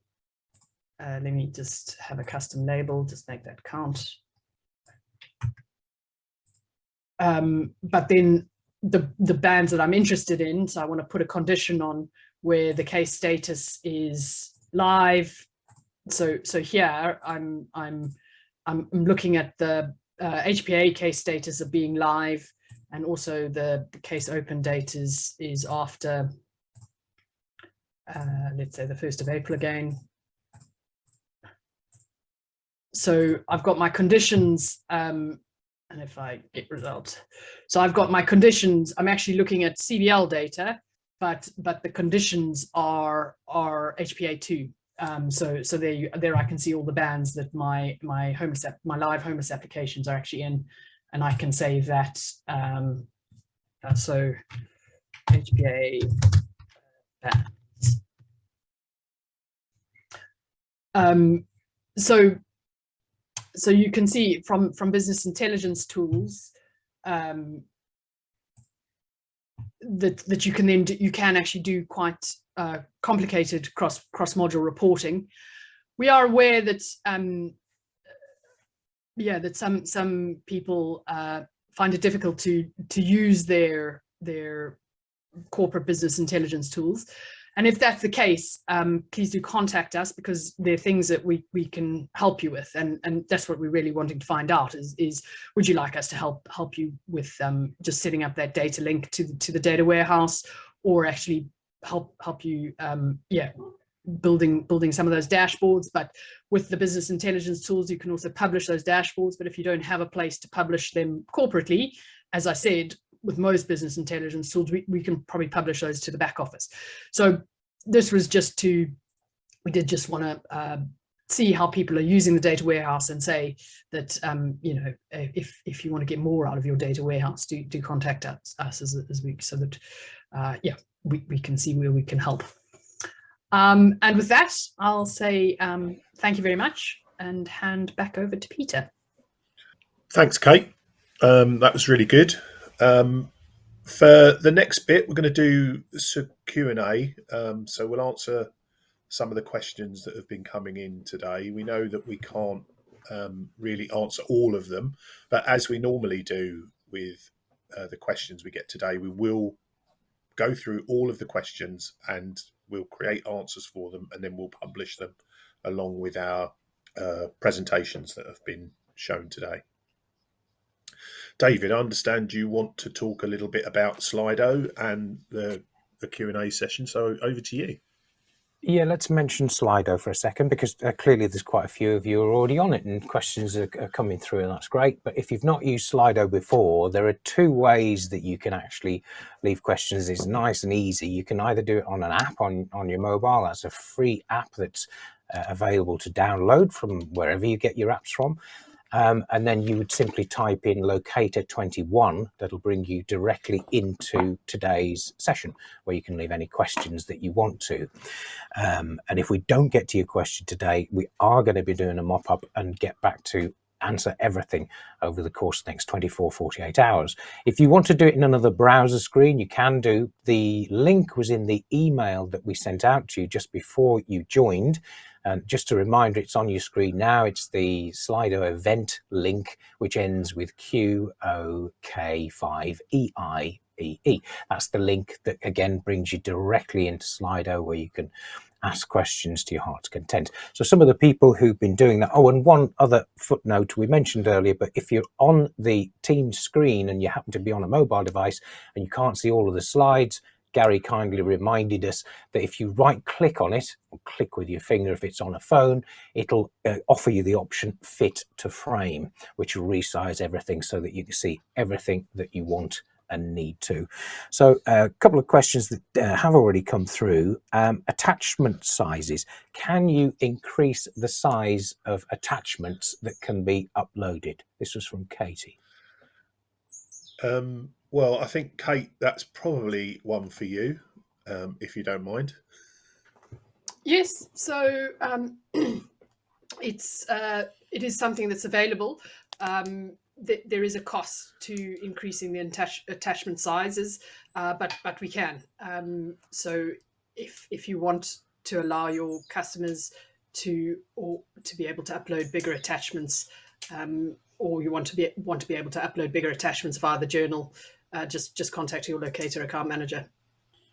let me just have a custom label, just make that count. But then the bands that I'm interested in, so I want to put a condition on where the case status is live. So here I'm looking at the HPA case status of being live, and also the case open date is after let's say the 1st of April again. So I've got my conditions, and if I get results, so I've got my conditions. I'm actually looking at CBL data, but the conditions are HPA2. So there I can see all the bands that my live homeless applications are actually in, and I can save that. So HPA bands. So you can see from business intelligence tools that you can then you can actually do quite complicated cross module reporting. We are aware that that some people find it difficult to use their corporate business intelligence tools, And if that's the case, please do contact us, because there are things that we can help you with, and that's what we're really wanting to find out is would you like us to help you with just setting up that data link to the data warehouse, or actually help you building some of those dashboards. But with the business intelligence tools, you can also publish those dashboards. But if you don't have a place to publish them corporately, as I said, with most business intelligence tools, we can probably publish those to the back office. So this was we did just want to see how people are using the data warehouse, and say that if you want to get more out of your data warehouse, do contact us as we, so that we can see where we can help. And with that, I'll say thank you very much, and hand back over to Peter. Thanks, Kate. That was really good. For the next bit, we're going to do some Q&A. So we'll answer some of the questions that have been coming in today. We know that we can't really answer all of them, but as we normally do with the questions we get today, we will go through all of the questions and we'll create answers for them, and then we'll publish them along with our presentations that have been shown today. David, I understand you want to talk a little bit about Slido and the Q&A session, so over to you. Yeah, let's mention Slido for a second, because clearly there's quite a few of you are already on it and questions are coming through, and that's great. But if you've not used Slido before, there are two ways that you can actually leave questions. It's nice and easy. You can either do it on an app on your mobile. That's a free app that's available to download from wherever you get your apps from. And then you would simply type in Locata 21. That'll bring you directly into today's session, where you can leave any questions that you want to. And if we don't get to your question today, we are going to be doing a mop-up and get back to answer everything over the course of the next 24, 48 hours. If you want to do it in another browser screen, you can do. The link was in the email that we sent out to you just before you joined. And just a reminder, it's on your screen now. It's the Slido event link, which ends with QOK5EIEE. That's the link that, again, brings you directly into Slido, where you can ask questions to your heart's content. So some of the people who've been doing that. Oh, and one other footnote we mentioned earlier, but if you're on the Teams screen and you happen to be on a mobile device and you can't see all of the slides, Gary kindly reminded us that if you right click on it, or click with your finger if it's on a phone, it'll offer you the option fit to frame, which will resize everything so that you can see everything that you want and need to. So a couple of questions that have already come through. Attachment sizes. Can you increase the size of attachments that can be uploaded? This was from Katie. Well, I think, Kate, that's probably one for you, if you don't mind. Yes, so it is something that's available. There is a cost to increasing the attachment sizes, but we can. So if you want to allow your customers to be able to upload bigger attachments, or you want to be able to upload bigger attachments via the journal, just contact your Locata account manager.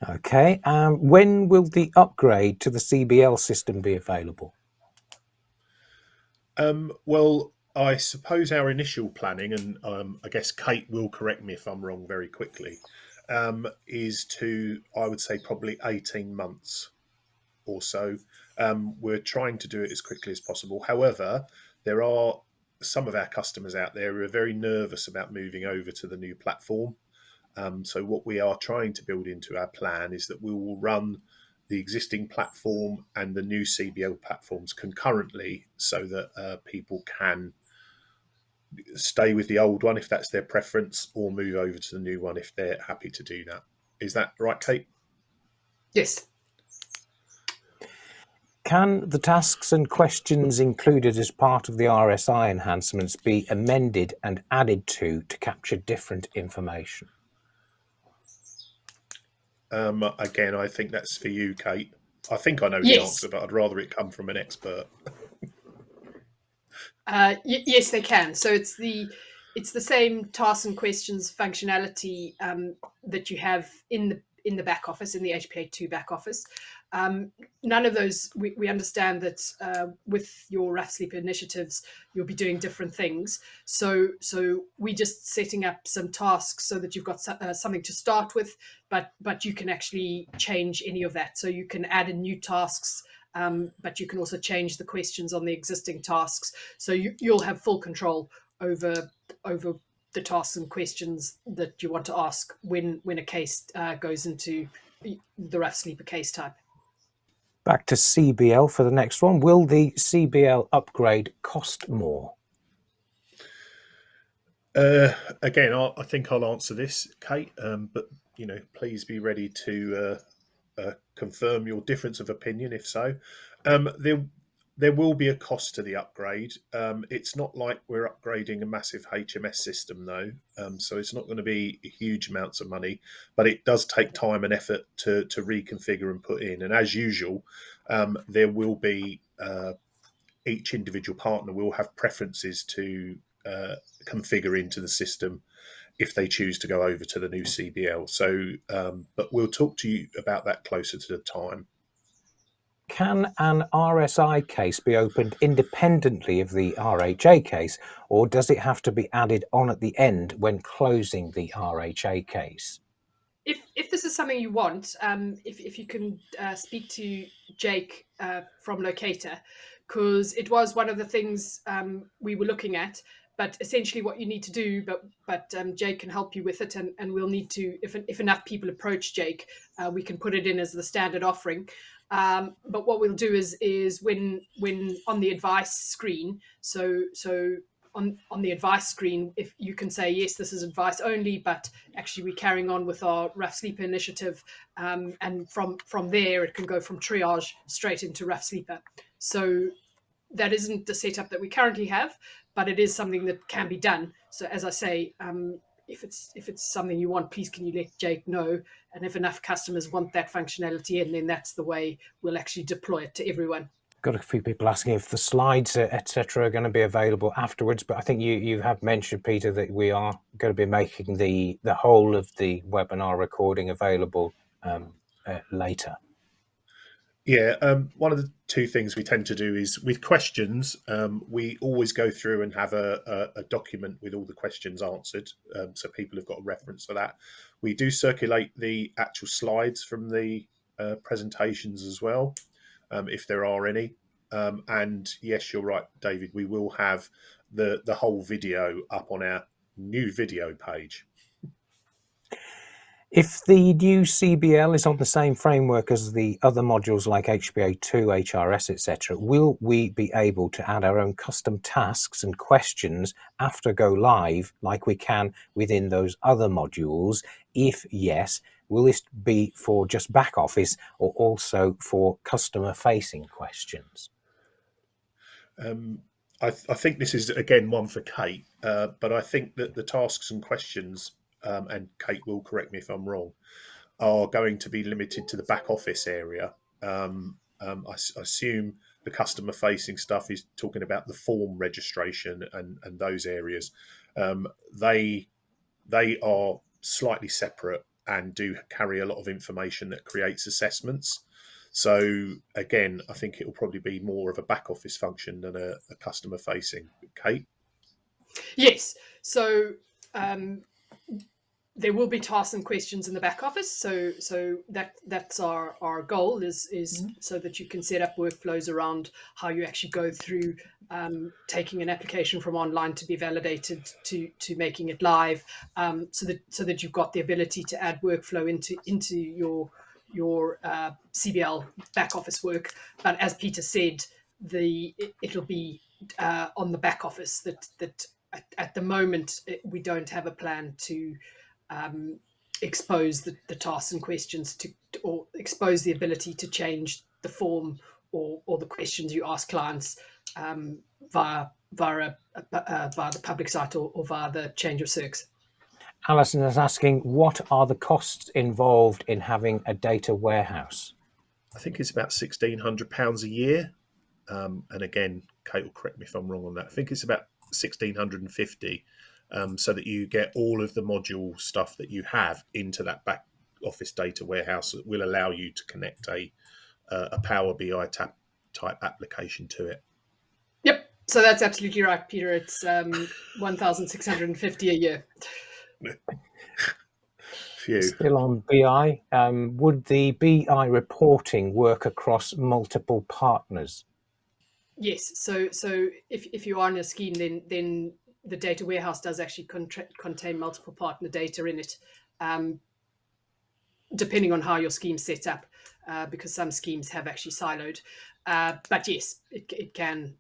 Okay. When will the upgrade to the CBL system be available? Well, I suppose our initial planning, and I guess Kate will correct me if I'm wrong very quickly, is to, I would say, probably 18 months or so. We're trying to do it as quickly as possible. However, there are some of our customers out there who are very nervous about moving over to the new platform. So what we are trying to build into our plan is that we will run the existing platform and the new CBL platforms concurrently, so that people can stay with the old one if that's their preference, or move over to the new one if they're happy to do that. Is that right, Kate? Yes. Can the tasks and questions included as part of the RSI enhancements be amended and added to capture different information? Again, I think that's for you, Kate. I think I know the Yes. answer, but I'd rather it come from an expert. Yes, they can. So it's the same tasks and questions functionality that you have in the back office, in the HPA2 back office. None of those, we understand that with your RAF Sleeper initiatives, you'll be doing different things. So we just setting up some tasks so that you've got something to start with, but you can actually change any of that. So you can add in new tasks, but you can also change the questions on the existing tasks. So you'll have full control over the tasks and questions that you want to ask when a case goes into the RAF Sleeper case type. Back to CBL for the next one. Will the CBL upgrade cost more? Again, I think I'll answer this, Kate. But please be ready to confirm your difference of opinion if so. There will be a cost to the upgrade. It's not like we're upgrading a massive HMS system, though, so it's not going to be huge amounts of money, but it does take time and effort to reconfigure and put in. And as usual, there will be each individual partner will have preferences to configure into the system if they choose to go over to the new CBL. So, but we'll talk to you about that closer to the time. Can an RSI case be opened independently of the RHA case, or does it have to be added on at the end when closing the RHA case? If this is something you want, if you can speak to Jake from Locata, because it was one of the things we were looking at. But essentially, what you need to do, but Jake can help you with it, and we'll need to, if enough people approach Jake, we can put it in as the standard offering. But what we'll do is when on the advice screen, so on the advice screen, if you can say, yes, this is advice only, but actually we're carrying on with our RAF Sleeper initiative. And from there, it can go from triage straight into RAF Sleeper. So that isn't the setup that we currently have, but it is something that can be done. So as I say, if it's something you want, please can you let Jake know? And if enough customers want that functionality in, then that's the way we'll actually deploy it to everyone. Got a few people asking if the slides, etc., are going to be available afterwards, but I think you have mentioned, Peter, that we are going to be making the whole of the webinar recording available later. Yeah, one of the two things we tend to do is with questions, we always go through and have a document with all the questions answered, so people have got a reference for that. We do circulate the actual slides from the presentations as well, if there are any. And yes, you're right, David, we will have the whole video up on our new video page. If the new CBL is on the same framework as the other modules like HBA2, HRS, etc., will we be able to add our own custom tasks and questions after go live like we can within those other modules? If yes, will this be for just back office or also for customer facing questions? I think this is, again, one for Kate, but I think that the tasks and questions, and Kate will correct me if I'm wrong, are going to be limited to the back office area. I assume the customer facing stuff is talking about the form registration and those areas. They are slightly separate and do carry a lot of information that creates assessments. So again, I think it will probably be more of a back office function than a customer facing. Kate? Yes. So there will be tasks and questions in the back office. So that's our goal is so that you can set up workflows around how you actually go through taking an application from online to be validated to making it live, so that you've got the ability to add workflow into your CBL back office work. But as Peter said, it'll be on the back office that at the moment we don't have a plan to expose the tasks and questions or expose the ability to change the form or the questions you ask clients via the public site or via the change of circs. Alison is asking, what are the costs involved in having a data warehouse? I think it's about £1,600 a year. And again, Kate will correct me if I'm wrong on that. I think it's about 1,650, so that you get all of the module stuff that you have into that back office data warehouse that will allow you to connect a a Power BI type application to it. Yep. So that's absolutely right, Peter. It's 1,650 a year. Phew. Still on BI, would the BI reporting work across multiple partners? Yes. So if you are in a scheme, then the data warehouse does actually contain multiple partner data in it, depending on how your scheme's set up, because some schemes have actually siloed. But yes, it can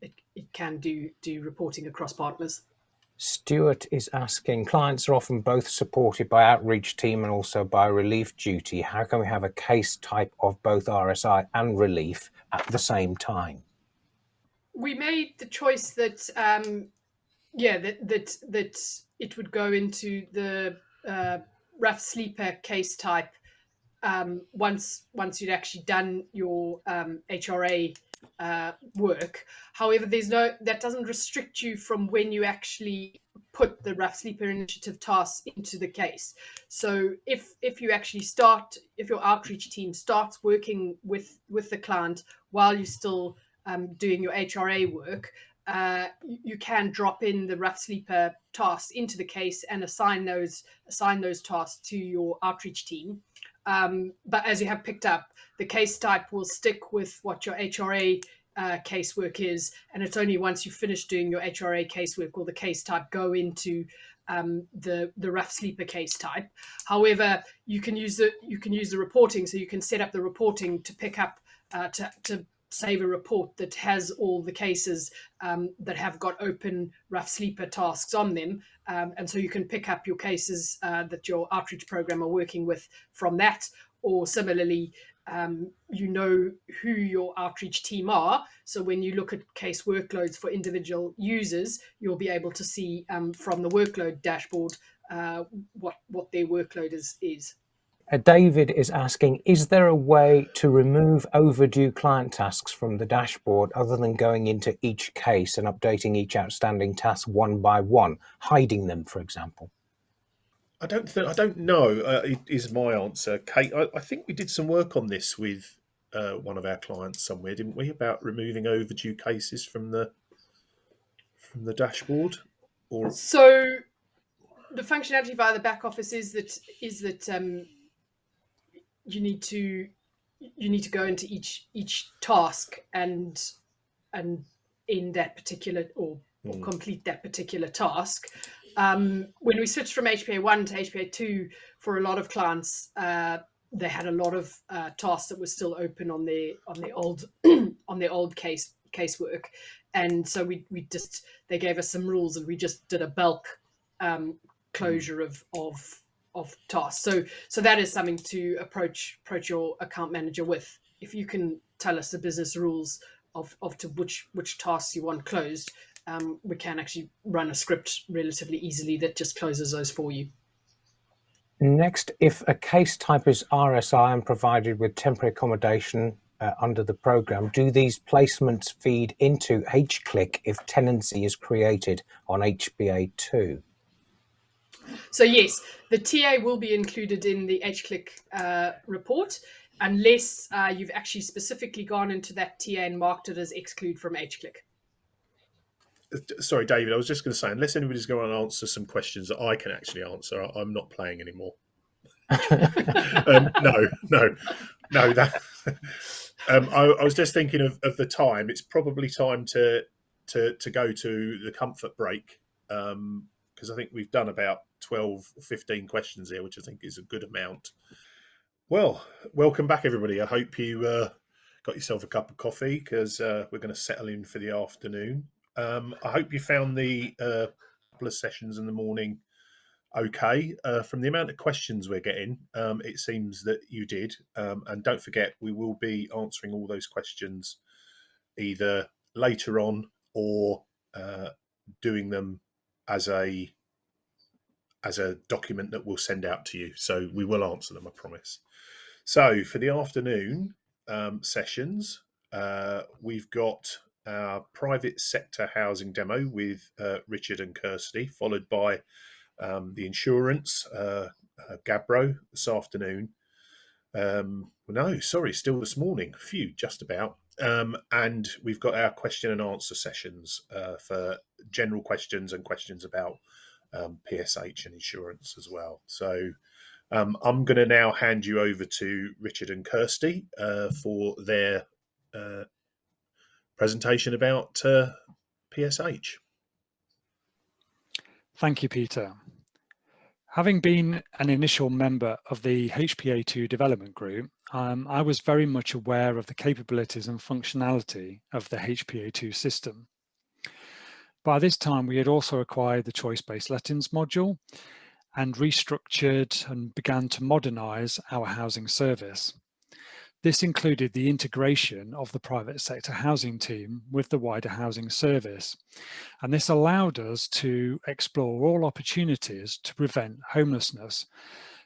do reporting across partners. Stuart is asking, clients are often both supported by outreach team and also by relief duty. How can we have a case type of both RSI and relief at the same time? We made the choice that that it would go into the rough sleeper case type once you'd actually done your HRA work. However, that doesn't restrict you from when you actually put the rough sleeper initiative tasks into the case. So if you actually if your outreach team starts working with the client while you're still doing your HRA work, you can drop in the rough sleeper tasks into the case and assign those tasks to your outreach team. But as you have picked up, the case type will stick with what your HRA casework is, and it's only once you finish doing your HRA casework will the case type go into the rough sleeper case type. However, you can use the reporting, so you can set up the reporting to pick up to save a report that has all the cases that have got open rough sleeper tasks on them. And so you can pick up your cases that your outreach program are working with from that. Or similarly, you know who your outreach team are. So when you look at case workloads for individual users, you'll be able to see from the workload dashboard what their workload is. David is asking, is there a way to remove overdue client tasks from the dashboard other than going into each case and updating each outstanding task one by one, hiding them, for example? I don't know. Is my answer, Kate. I think we did some work on this with one of our clients somewhere, didn't we? About removing overdue cases from the dashboard. Or So the functionality via the back office is that you need to go into each task and in that particular or complete that particular task. When we switched from HPA1 to HPA2, for a lot of clients, they had a lot of tasks that were still open on their old on their old casework, and so they gave us some rules, and we just did a bulk closure of tasks. So that is something to approach your account manager with. If you can tell us the business rules of to which tasks you want closed, we can actually run a script relatively easily that just closes those for you. Next, if a case type is RSI and provided with temporary accommodation under the program, do these placements feed into HClick if tenancy is created on HBA2? So yes, the TA will be included in the HClick report, unless you've actually specifically gone into that TA and marked it as exclude from HClick. sorry, David. I was just going to say, unless anybody's going to answer some questions that I can actually answer, I'm not playing anymore. No. That I was just thinking of the time. It's probably time to go to the comfort break, because I think we've done about 12 or 15 questions here, which I think is a good amount. Well, welcome back, everybody. I hope you got yourself a cup of coffee, because we're going to settle in for the afternoon. I hope you found the couple of sessions in the morning okay. From the amount of questions we're getting, it seems that you did. And don't forget, we will be answering all those questions either later on or doing them as a document that we'll send out to you. So we will answer them, I promise. So for the afternoon sessions, we've got our private sector housing demo with Richard and Kirsty, followed by the insurance, Gabro, this afternoon. No, sorry, still this morning. Phew, just about. And we've got our question and answer sessions for general questions and questions about PSH and insurance as well. So I'm going to now hand you over to Richard and Kirsty for their presentation about PSH. Thank you, Peter. Having been an initial member of the HPA2 development group, I was very much aware of the capabilities and functionality of the HPA2 system. By this time, we had also acquired the choice-based lettings module and restructured and began to modernize our housing service. This included the integration of the private sector housing team with the wider housing service. And this allowed us to explore all opportunities to prevent homelessness,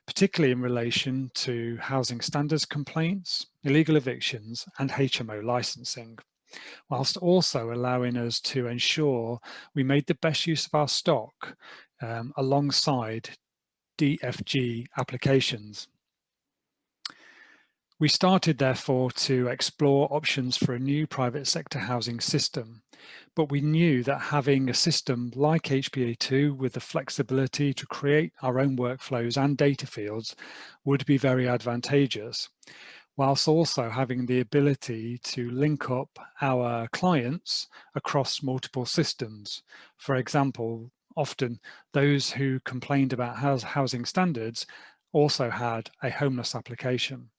particularly in relation to housing standards complaints, illegal evictions, and HMO licensing, whilst also allowing us to ensure we made the best use of our stock alongside DFG applications. We started, therefore, to explore options for a new private sector housing system, but we knew that having a system like HPA2 with the flexibility to create our own workflows and data fields would be very advantageous, whilst also having the ability to link up our clients across multiple systems. For example, often those who complained about housing standards also had a homeless application.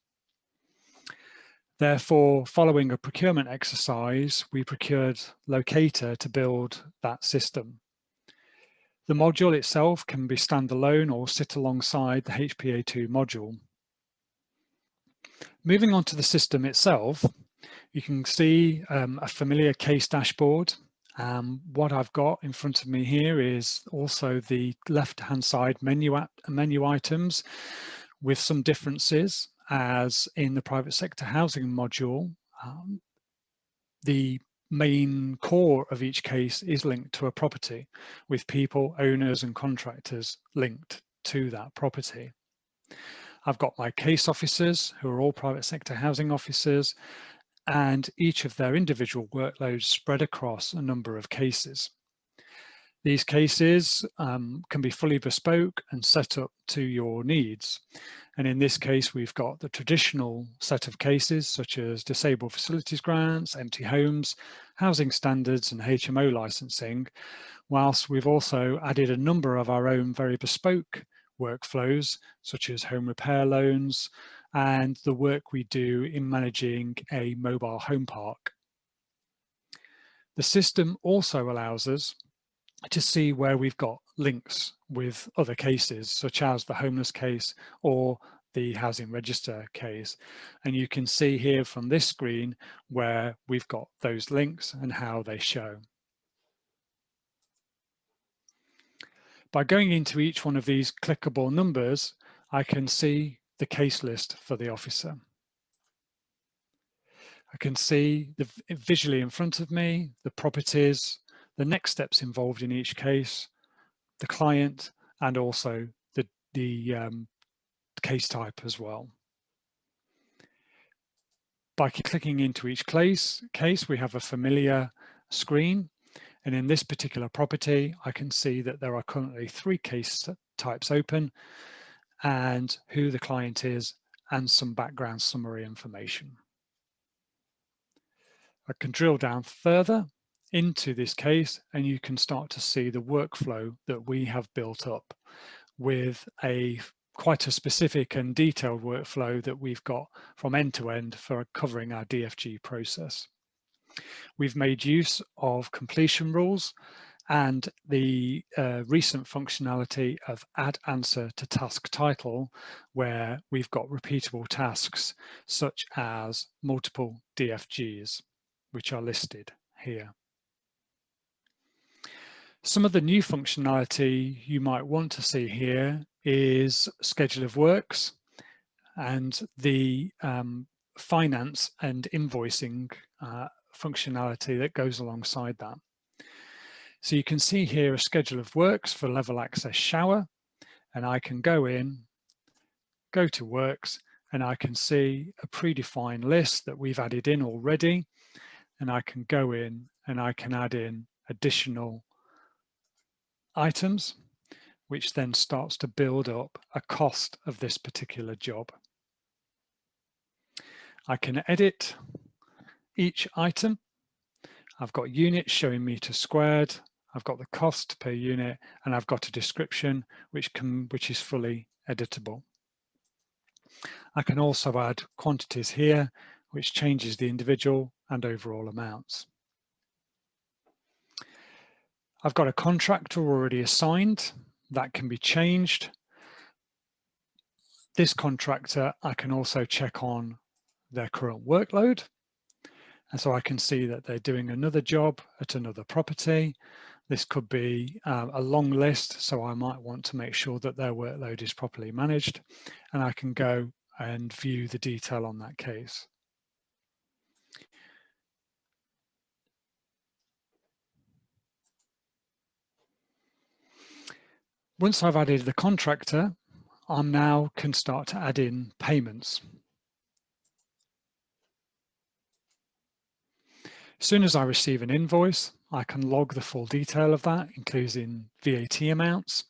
Therefore, following a procurement exercise, we procured Locata to build that system. The module itself can be standalone or sit alongside the HPA2 module. Moving on to the system itself, you can see a familiar case dashboard. What I've got in front of me here is also the left-hand side menu items with some differences. As in the private sector housing module, the main core of each case is linked to a property with people, owners and contractors linked to that property. I've got my case officers who are all private sector housing officers, and each of their individual workloads spread across a number of cases. These cases can be fully bespoke and set up to your needs. And in this case, we've got the traditional set of cases such as disabled facilities grants, empty homes, housing standards and HMO licensing, whilst we've also added a number of our own very bespoke workflows such as home repair loans and the work we do in managing a mobile home park. The system also allows us to see where we've got links with other cases, such as the homeless case or the housing register case. And you can see here from this screen where we've got those links and how they show. By going into each one of these clickable numbers, I can see the case list for the officer. I can see visually in front of me the properties, the next steps involved in each case, the client, and also the case type as well. By clicking into each case, we have a familiar screen. And in this particular property, I can see that there are currently 3 case types open and who the client is and some background summary information. I can drill down further into this case and you can start to see the workflow that we have built up with quite a specific and detailed workflow that we've got from end to end for covering our DFG process. We've made use of completion rules and the recent functionality of add answer to task title, where we've got repeatable tasks such as multiple DFGs, which are listed here. Some of the new functionality you might want to see here is schedule of works and the finance and invoicing functionality that goes alongside that. So you can see here a schedule of works for level access shower, and I can go in, go to works, and I can see a predefined list that we've added in already, and I can go in and I can add in additional items, which then starts to build up a cost of this particular job. I can edit each item. I've got units showing meters squared, I've got the cost per unit, and I've got a description which is fully editable. I can also add quantities here, which changes the individual and overall amounts. I've got a contractor already assigned that can be changed. This contractor, I can also check on their current workload. And so I can see that they're doing another job at another property. This could be a long list, so I might want to make sure that their workload is properly managed, and I can go and view the detail on that case. Once I've added the contractor, I now can start to add in payments. As soon as I receive an invoice, I can log the full detail of that, including VAT amounts,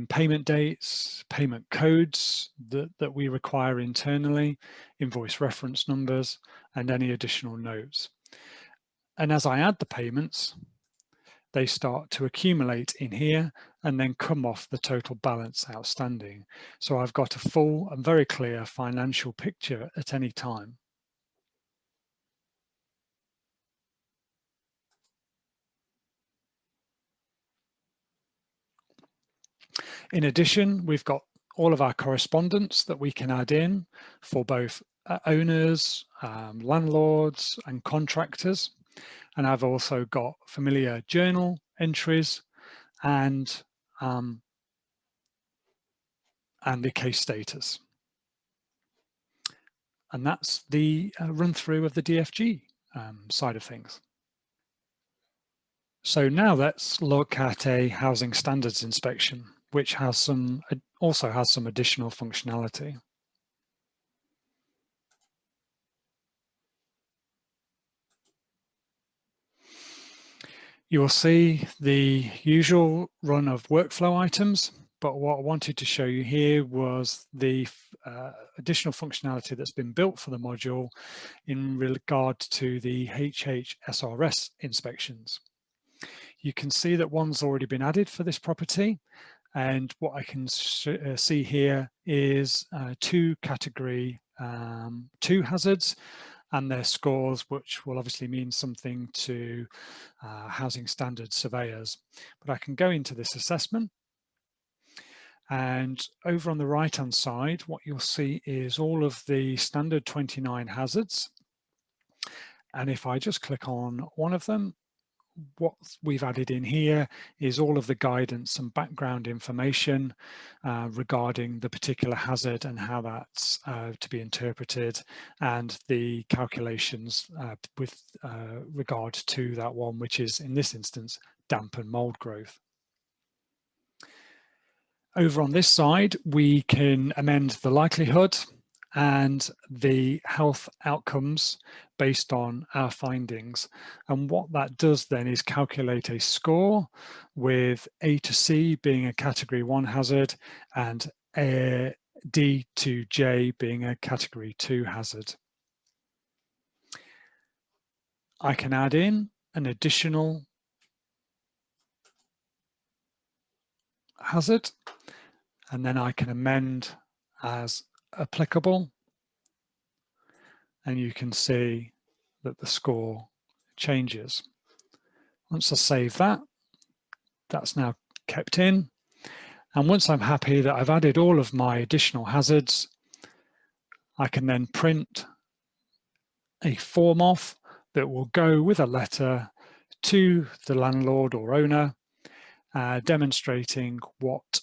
payment dates, payment codes that we require internally, invoice reference numbers, and any additional notes. And as I add the payments, they start to accumulate in here and then come off the total balance outstanding. So I've got a full and very clear financial picture at any time. In addition, we've got all of our correspondence that we can add in for both owners, landlords, and contractors. And I've also got familiar journal entries and the case status. And that's the run through of the DFG side of things. So now let's look at a housing standards inspection, which has also has some additional functionality. You will see the usual run of workflow items, but what I wanted to show you here was the additional functionality that's been built for the module in regard to the HHSRS inspections. You can see that one's already been added for this property, and what I can see here is two category 2 hazards and their scores, which will obviously mean something to housing standards surveyors. But I can go into this assessment, and over on the right hand side, what you'll see is all of the standard 29 hazards. And if I just click on one of them, what we've added in here is all of the guidance and background information regarding the particular hazard and how that's to be interpreted, and the calculations with regard to that one, which is in this instance damp and mold growth. Over on this side, we can amend the likelihood and the health outcomes based on our findings. And what that does then is calculate a score, with A to C being a category 1 hazard and D to J being a category 2 hazard. I can add in an additional hazard, and then I can amend as applicable, and you can see that the score changes. Once I save that, that's now kept in. And once I'm happy that I've added all of my additional hazards, I can then print a form off that will go with a letter to the landlord or owner, demonstrating what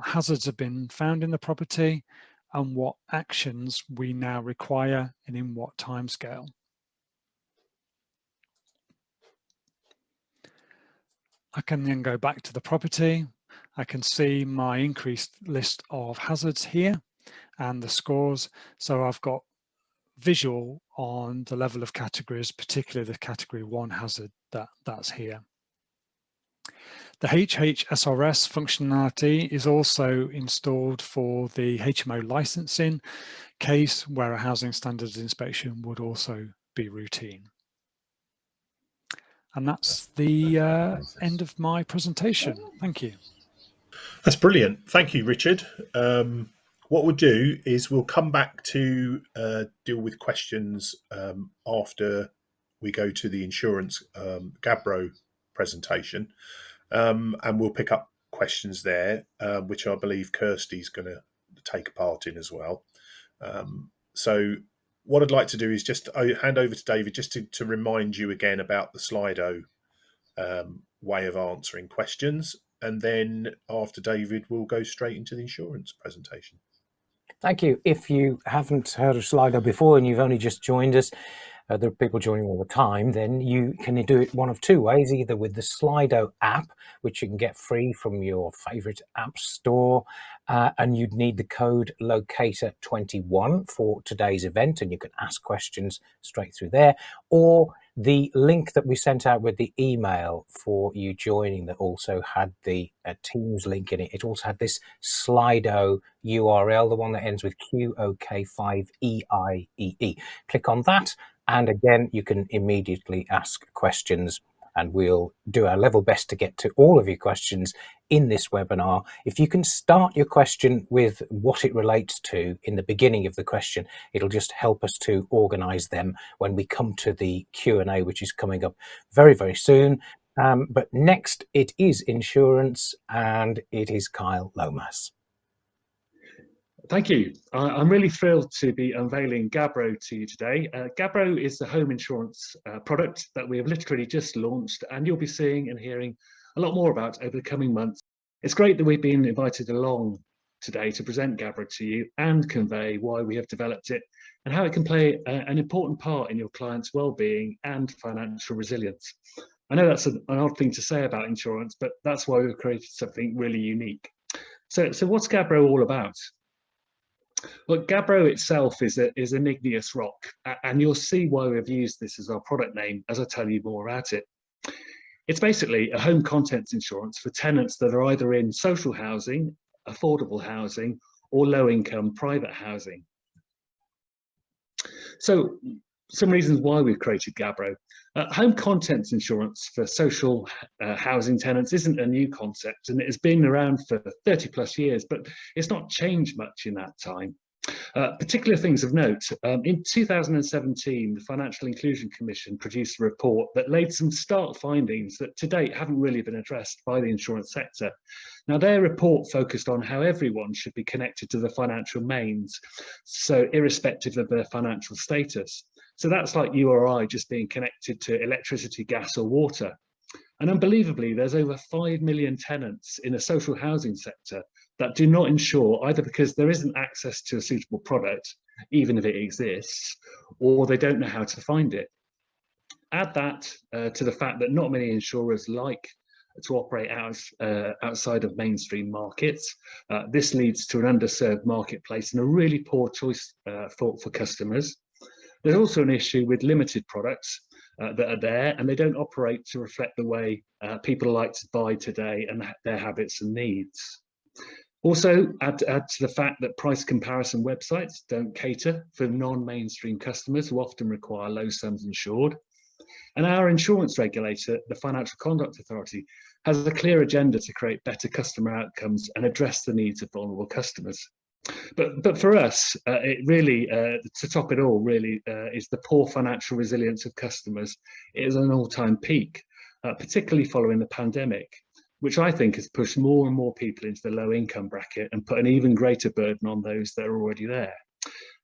hazards have been found in the property and what actions we now require and in what timescale. I can then go back to the property. I can see my increased list of hazards here, and the scores. So I've got visual on the level of categories, particularly the category 1 hazard that's here. The HHSRS functionality is also installed for the HMO licensing case, where a housing standards inspection would also be routine. And that's the end of my presentation. Thank you. That's brilliant. Thank you, Richard. What we'll do is we'll come back to deal with questions after we go to the insurance Gabro presentation, and we'll pick up questions there, which I believe Kirsty's going to take a part in as well. So what I'd like to do is just hand over to David just to remind you again about the Slido way of answering questions. And then after David, we'll go straight into the insurance presentation. Thank you. If you haven't heard of Slido before and you've only just joined us, there are people joining all the time, then you can do it one of two ways, either with the Slido app, which you can get free from your favorite app store, and you'd need the code Locata21 for today's event, and you can ask questions straight through there, or the link that we sent out with the email for you joining that also had the Teams link in it. It also had this Slido URL, the one that ends with QOK5EIEE. Click on that, and again, you can immediately ask questions, and we'll do our level best to get to all of your questions in this webinar. If you can start your question with what it relates to in the beginning of the question, it'll just help us to organise them when we come to the Q&A, which is coming up very, very soon. But next, it is insurance, and it is Kyle Lomas. Thank you. I'm really thrilled to be unveiling Gabro to you today. Gabro is the home insurance product that we have literally just launched, and you'll be seeing and hearing a lot more about over the coming months. It's great that we've been invited along today to present Gabro to you and convey why we have developed it and how it can play an important part in your client's well-being and financial resilience. I know that's an odd thing to say about insurance, but that's why we've created something really unique. So what's Gabro all about? Well, Gabro itself is an igneous rock, and you'll see why we've used this as our product name as I tell you more about it. It's basically a home contents insurance for tenants that are either in social housing, affordable housing, or low-income private housing. So, some reasons why we've created Gabro. Home contents insurance for social housing tenants isn't a new concept, and it has been around for 30 plus years, but it's not changed much in that time. Particular things of note, in 2017, the Financial Inclusion Commission produced a report that laid some stark findings that to date haven't really been addressed by the insurance sector. Now, their report focused on how everyone should be connected to the financial mains, so irrespective of their financial status. So that's like you or I just being connected to electricity, gas, or water. And unbelievably, there's over 5 million tenants in the social housing sector that do not insure, either because there isn't access to a suitable product, even if it exists, or they don't know how to find it. Add that to the fact that not many insurers like to operate outside of mainstream markets. This leads to an underserved marketplace and a really poor choice for customers. There's also an issue with limited products that are there, and they don't operate to reflect the way people like to buy today and their habits and needs. Also, add to the fact that price comparison websites don't cater for non-mainstream customers who often require low sums insured. And our insurance regulator, the Financial Conduct Authority, has a clear agenda to create better customer outcomes and address the needs of vulnerable customers. But for us, it really, to top it all, really is the poor financial resilience of customers. It is an all-time peak, particularly following the pandemic, which I think has pushed more and more people into the low income bracket and put an even greater burden on those that are already there.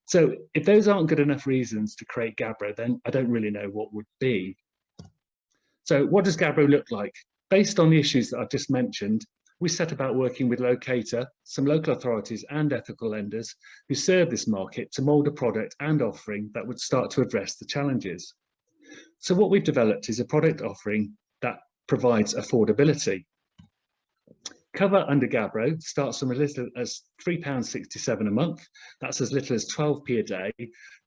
So if those aren't good enough reasons to create Gabro, then I don't really know what would be. So what does Gabro look like? Based on the issues that I've just mentioned, we set about working with Locata, some local authorities and ethical lenders who serve this market to mould a product and offering that would start to address the challenges. So what we've developed is a product offering that provides affordability. Cover under Gabro starts from as little as £3.67 a month. That's as little as 12p a day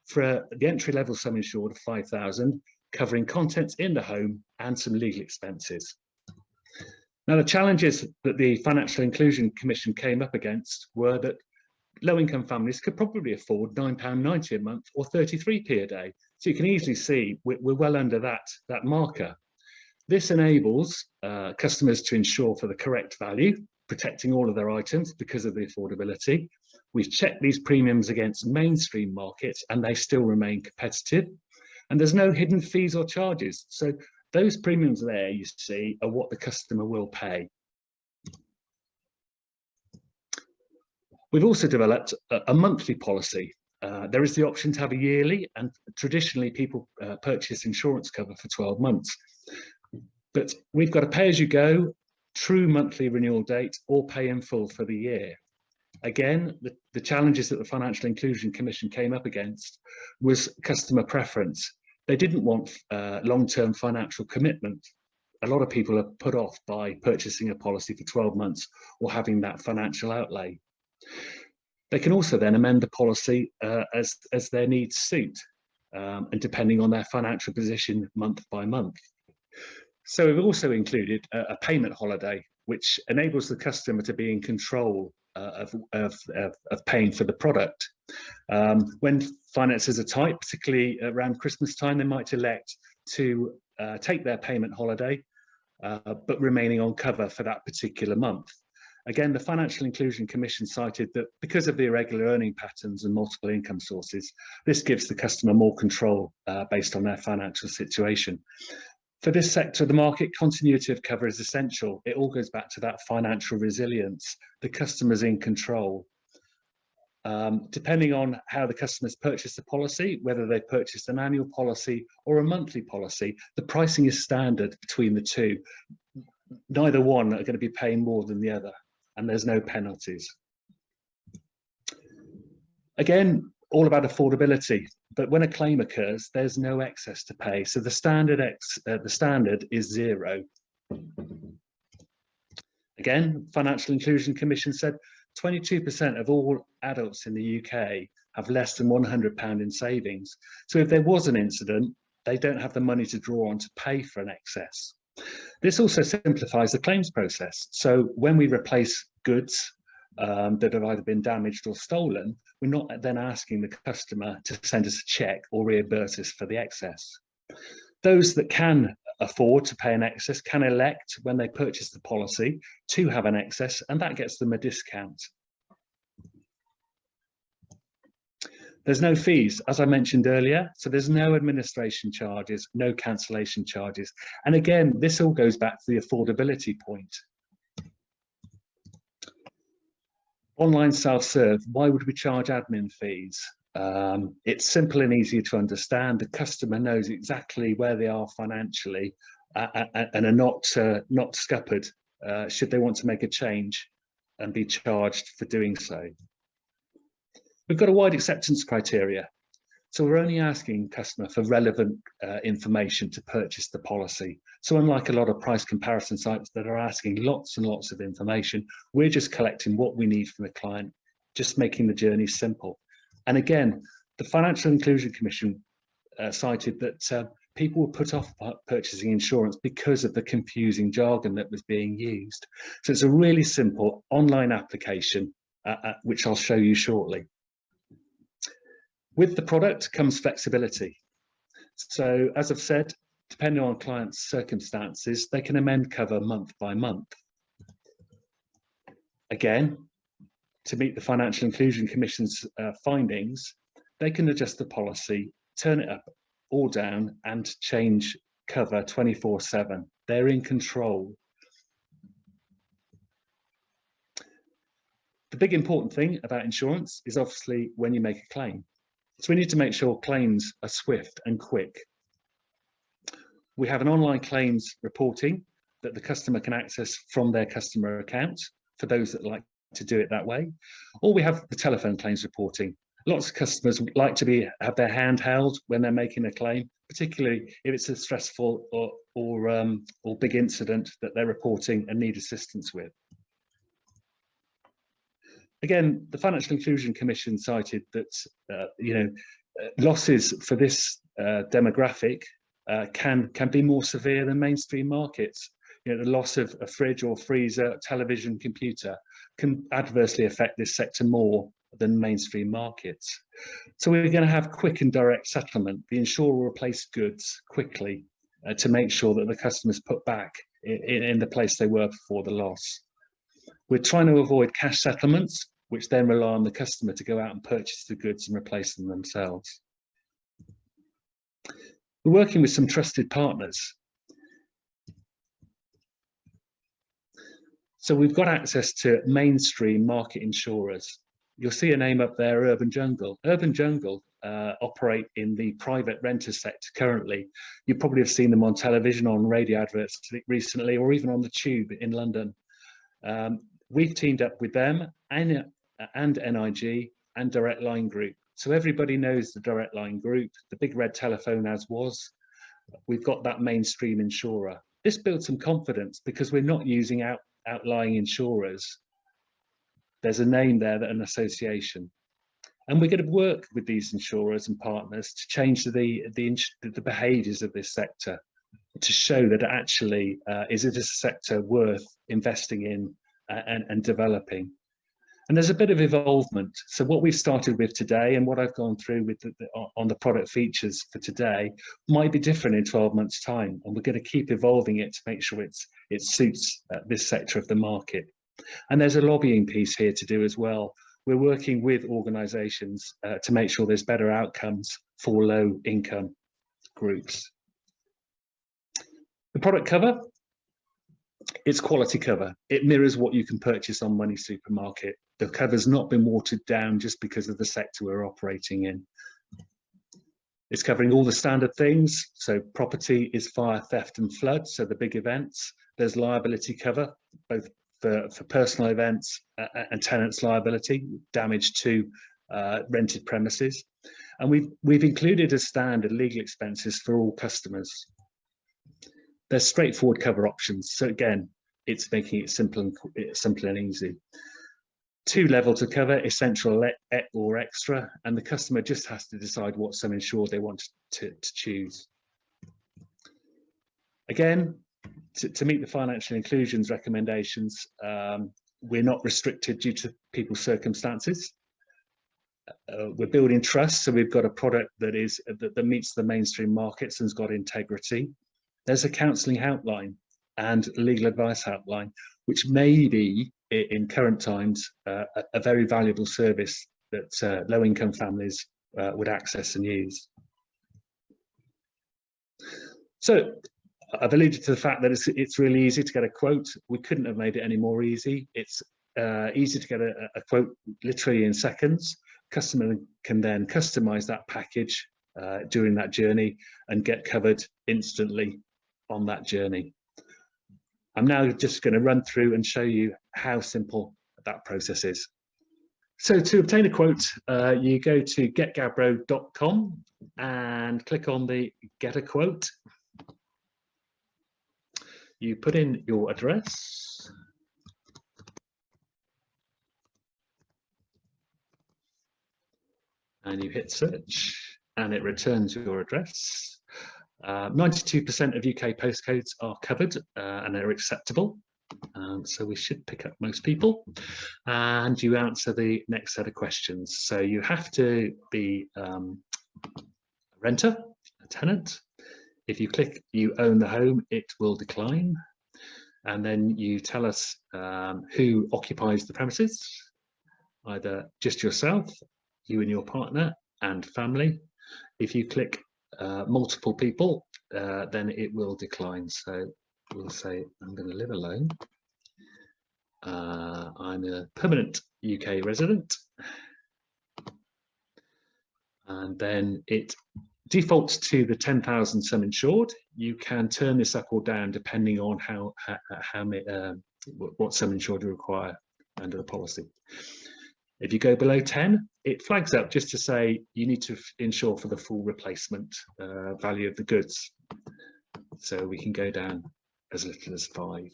for the entry-level sum insured of 5,000, covering contents in the home and some legal expenses. Now, the challenges that the Financial Inclusion Commission came up against were that low-income families could probably afford £9.90 a month or 33p a day. So you can easily see we're well under that marker. This enables customers to insure for the correct value, protecting all of their items because of the affordability. We've checked these premiums against mainstream markets and they still remain competitive. And there's no hidden fees or charges. So those premiums there, you see, are what the customer will pay. We've also developed a monthly policy. There is the option to have a yearly, and traditionally people purchase insurance cover for 12 months. But we've got a pay-as-you-go, true monthly renewal date, or pay in full for the year. Again, the challenges that the Financial Inclusion Commission came up against was customer preference. They didn't want long-term financial commitment. A lot of people are put off by purchasing a policy for 12 months or having that financial outlay. They can also then amend the policy as their needs suit, and depending on their financial position month by month. So we've also included a payment holiday, which enables the customer to be in control of paying for the product. When finances are tight, particularly around Christmas time, they might elect to take their payment holiday, but remaining on cover for that particular month. Again, the Financial Inclusion Commission cited that because of the irregular earning patterns and multiple income sources, this gives the customer more control based on their financial situation. For this sector of the market, continuity of cover is essential. It all goes back to that financial resilience. The customer's in control. Depending on how the customers purchase the policy, whether they purchased an annual policy or a monthly policy, the pricing is standard between the two. Neither one are going to be paying more than the other, and there's no penalties. Again, all about affordability, but when a claim occurs, there's no excess to pay. So the standard is zero. Again, Financial Inclusion Commission said 22% of all adults in the UK have less than £100 in savings. So if there was an incident, they don't have the money to draw on to pay for an excess. This also simplifies the claims process. So when we replace goods that have either been damaged or stolen, we're not then asking the customer to send us a cheque or reimburse us for the excess. Those that can afford to pay an excess can elect, when they purchase the policy, to have an excess, and that gets them a discount. There's no fees, as I mentioned earlier, so there's no administration charges, no cancellation charges. And again, this all goes back to the affordability point. Online self-serve, why would we charge admin fees? It's simple and easy to understand. The customer knows exactly where they are financially and are not scuppered should they want to make a change and be charged for doing so. We've got a wide acceptance criteria. So we're only asking customer for relevant information to purchase the policy. So unlike a lot of price comparison sites that are asking lots and lots of information, we're just collecting what we need from the client, just making the journey simple. And again, the Financial Inclusion Commission cited that people were put off purchasing insurance because of the confusing jargon that was being used. So it's a really simple online application, which I'll show you shortly. With the product comes flexibility. So as I've said, depending on clients' circumstances, they can amend cover month by month. Again, to meet the Financial Inclusion Commission's findings, they can adjust the policy, turn it up or down, and change cover 24/7. They're in control. The big important thing about insurance is obviously when you make a claim. So we need to make sure claims are swift and quick. We have an online claims reporting that the customer can access from their customer account for those that like to do it that way. Or we have the telephone claims reporting. Lots of customers like to have their hand held when they're making a claim, particularly if it's a stressful or big incident that they're reporting and need assistance with. Again, the Financial Inclusion Commission cited that losses for this demographic can be more severe than mainstream markets. The loss of a fridge or freezer, television, computer can adversely affect this sector more than mainstream markets. So we're going to have quick and direct settlement. The insurer will replace goods quickly to make sure that the customers put back in the place they were before the loss. We're trying to avoid cash settlements, which then rely on the customer to go out and purchase the goods and replace them themselves. We're working with some trusted partners. So we've got access to mainstream market insurers. You'll see a name up there, Urban Jungle. Urban Jungle operate in the private renter sector currently. You probably have seen them on television, on radio adverts recently, or even on the tube in London. We've teamed up with them and NIG and Direct Line Group. So everybody knows the Direct Line Group, the big red telephone as was. We've got that mainstream insurer. This builds some confidence because we're not using outlying insurers. There's a name there, that an association. And we're going to work with these insurers and partners to change the behaviours of this sector, to show that actually is it a sector worth investing in and developing. And there's a bit of involvement. So what we've started with today and what I've gone through with on the product features for today might be different in 12 months' time. And we're going to keep evolving it to make sure it suits this sector of the market. And there's a lobbying piece here to do as well. We're working with organisations to make sure there's better outcomes for low income groups. The product cover, it's quality cover. It mirrors what you can purchase on Money Supermarket. The cover's not been watered down just because of the sector we're operating in. It's covering all the standard things. So property is fire, theft and flood, so the big events. There's liability cover, both for personal events and tenants' liability, damage to rented premises. And we've included as standard legal expenses for all customers. There's straightforward cover options. So again, it's making it simple and easy. 2 levels of cover, essential or extra, and the customer just has to decide what sum insured they want to choose. Again, to meet the financial inclusion's recommendations, we're not restricted due to people's circumstances. We're building trust, so we've got a product that meets the mainstream markets and's got integrity. There's a counselling helpline and legal advice helpline, which may be, in current times, a very valuable service that low-income families would access and use. So I've alluded to the fact that it's really easy to get a quote. We couldn't have made it any more easy. It's easy to get a quote literally in seconds. Customer can then customize that package during that journey and get covered instantly on that journey. I'm now just going to run through and show you how simple that process is. So to obtain a quote, you go to getgabro.com and click on the Get a Quote. You put in your address. And you hit search and it returns your address. 92% of UK postcodes are covered and they're acceptable. So we should pick up most people. And you answer the next set of questions. So you have to be a renter, a tenant. If you click you own the home, it will decline. And then you tell us who occupies the premises, either just yourself, you and your partner and family. If you click multiple people, then it will decline. So we'll say I'm going to live alone. I'm a permanent UK resident. And then it defaults to the 10,000 sum insured. You can turn this up or down depending on what sum insured you require under the policy. If you go below 10, it flags up just to say you need to insure for the full replacement value of the goods. So we can go down as little as 5.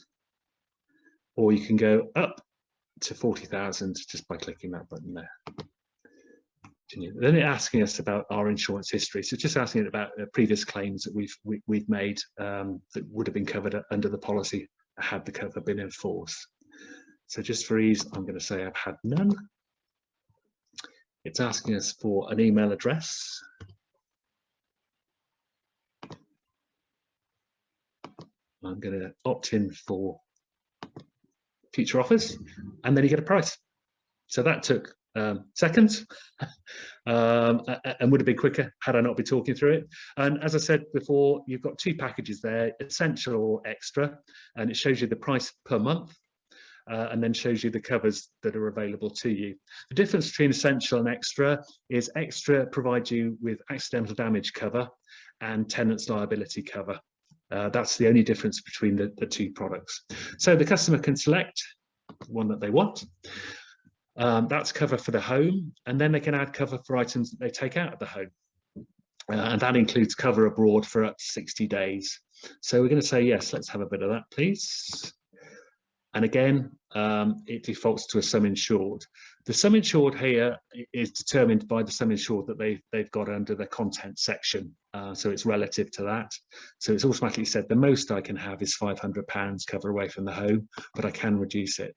Or you can go up to 40,000 just by clicking that button there. Then it's asking us about our insurance history. So just asking it about previous claims that we've made that would have been covered under the policy had the cover been in force. So just for ease, I'm going to say I've had none. It's asking us for an email address. I'm going to opt in for future offers, and then you get a price. So that took seconds and would have been quicker had I not been talking through it. And as I said before, you've got two packages there, essential or extra, and it shows you the price per month. And then shows you the covers that are available to you. The difference between essential and extra is extra provides you with accidental damage cover and tenant's liability cover. That's the only difference between the two products. So the customer can select one that they want. That's cover for the home, and then they can add cover for items that they take out of the home. And that includes cover abroad for up to 60 days. So we're going to say, yes, let's have a bit of that, please. And again, it defaults to a sum insured. The sum insured here is determined by the sum insured that they've got under the content section. So it's relative to that. So it's automatically said the most I can have is £500 cover away from the home, but I can reduce it.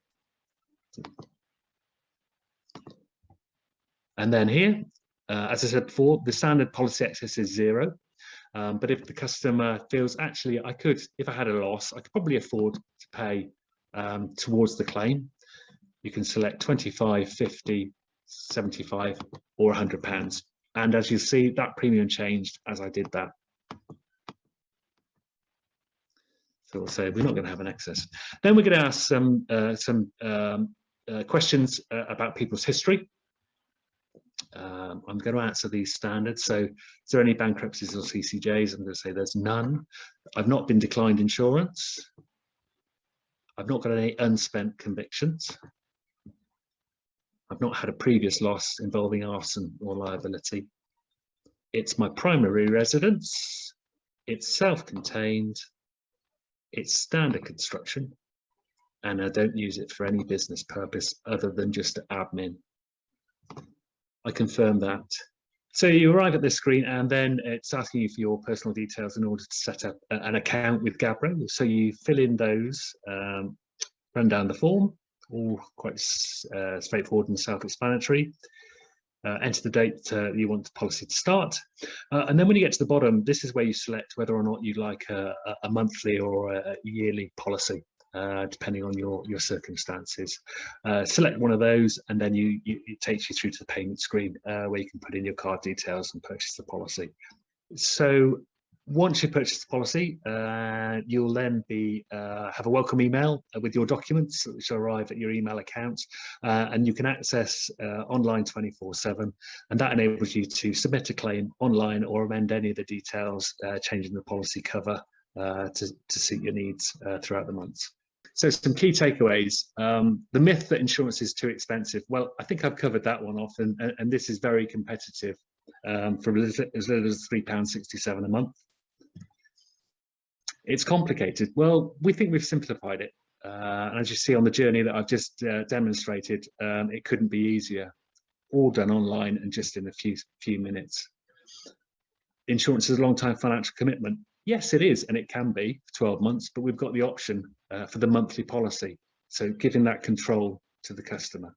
And then here, as I said before, the standard policy excess is 0. But if the customer feels, actually, if I had a loss, I could probably afford to pay towards the claim, you can select 25, 50, 75 or £100. And as you see, that premium changed as I did that. So we'll say we're not going to have an excess. Then we're going to ask some questions about people's history. I'm going to answer these standards. So is there any bankruptcies or CCJs? I'm going to say there's none. I've not been declined insurance. I've not got any unspent convictions. I've not had a previous loss involving arson or liability. It's my primary residence. It's self-contained. It's standard construction. And I don't use it for any business purpose other than just admin. I confirm that. So you arrive at this screen and then it's asking you for your personal details in order to set up an account with Gabro. So you fill in those, run down the form, all quite straightforward and self-explanatory. Enter the date you want the policy to start. And then when you get to the bottom, this is where you select whether or not you'd like a monthly or a yearly policy. Depending on your circumstances. Select one of those and then it takes you through to the payment screen where you can put in your card details and purchase the policy. So once you purchase the policy, you'll then have a welcome email with your documents which arrive at your email account, and you can access online 24/7, and that enables you to submit a claim online or amend any of the details, changing the policy cover to suit your needs throughout the months. So some key takeaways. The myth that insurance is too expensive. Well, I think I've covered that one off, and this is very competitive for as little as £3.67 a month. It's complicated. Well, we think we've simplified it. And as you see on the journey that I've just demonstrated, it couldn't be easier. All done online and just in a few minutes. Insurance is a long-time financial commitment. Yes, it is, and it can be for 12 months, but we've got the option for the monthly policy. So giving that control to the customer.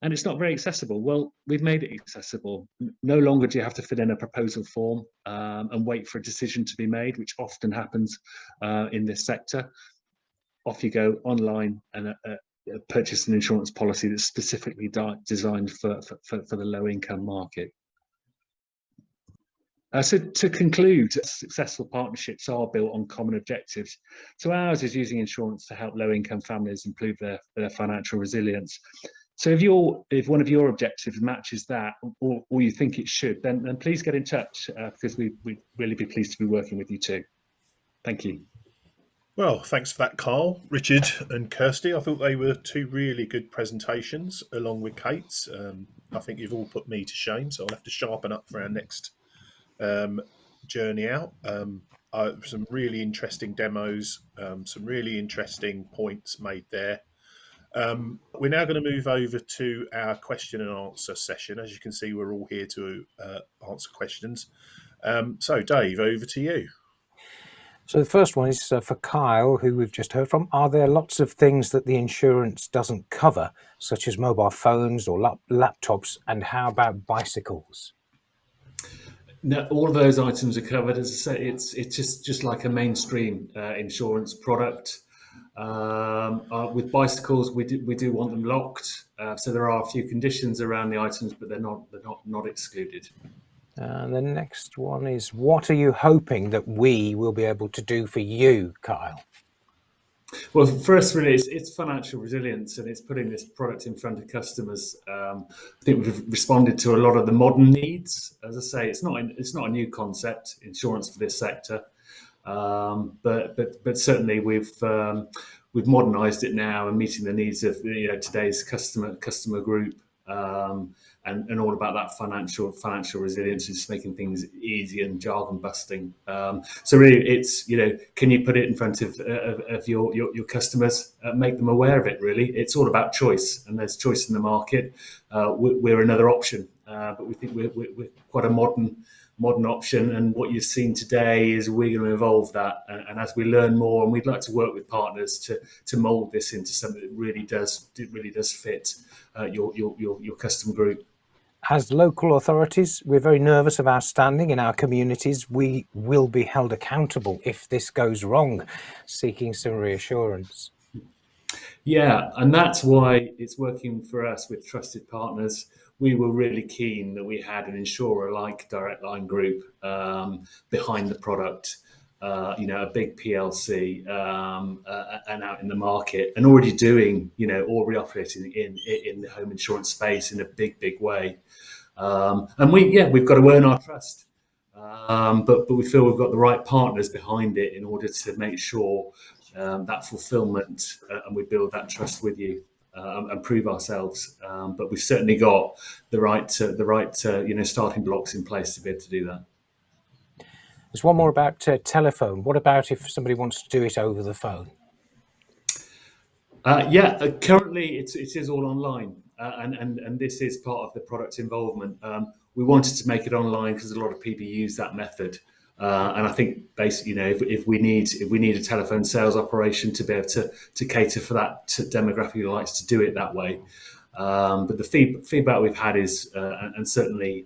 And it's not very accessible. Well, we've made it accessible. No longer do you have to fill in a proposal form and wait for a decision to be made, which often happens in this sector. Off you go online and purchase an insurance policy that's specifically designed for the low-income market. So to conclude, successful partnerships are built on common objectives. So ours is using insurance to help low-income families improve their financial resilience. So if one of your objectives matches that, or you think it should, then please get in touch because we'd really be pleased to be working with you too. Thank you. Well, thanks for that, Carl, Richard and Kirsty. I thought they were two really good presentations along with Kate's. I think you've all put me to shame, so I'll have to sharpen up for our next journey out. Some really interesting demos, some really interesting points made there. We're now going to move over to our question and answer session. As you can see, we're all here to answer questions. So, Dave, over to you. So the first one is for Kyle, who we've just heard from. Are there lots of things that the insurance doesn't cover, such as mobile phones or laptops? And how about bicycles? No, all of those items are covered. As I say, it's just like a mainstream insurance product. With bicycles, we do want them locked. So there are a few conditions around the items, but they're not excluded. And the next one is, what are you hoping that we will be able to do for you, Kyle? Well, for us, really, it's financial resilience, and it's putting this product in front of customers. I think we've responded to a lot of the modern needs. As I say, it's not a new concept, insurance for this sector, but certainly we've modernised it now and meeting the needs of today's customer group. And all about that financial resilience, and just making things easy and jargon busting. So really, it's can you put it in front of your customers, make them aware of it. Really, it's all about choice, and there's choice in the market. We're another option, but we think we're quite a modern option. And what you've seen today is we're going to evolve that, and as we learn more, and we'd like to work with partners to mould this into something that really does fit your customer group. As local authorities, we're very nervous of our standing in our communities. We will be held accountable if this goes wrong, seeking some reassurance. Yeah, and that's why it's working for us with trusted partners. We were really keen that we had an insurer like Direct Line Group behind the product, a big PLC, and out in the market, and already doing, already operating in the home insurance space in a big way. And we've got to earn our trust. But we feel we've got the right partners behind it in order to make sure that fulfillment, and we build that trust with you and prove ourselves. But we've certainly got the right starting blocks in place to be able to do that. There's one more about telephone. What about if somebody wants to do it over the phone? Currently it is all online, and this is part of the product involvement. We wanted to make it online because a lot of people use that method, and I think basically, if we need a telephone sales operation to be able to cater for that demographic who likes to do it that way. But the feedback we've had is, and certainly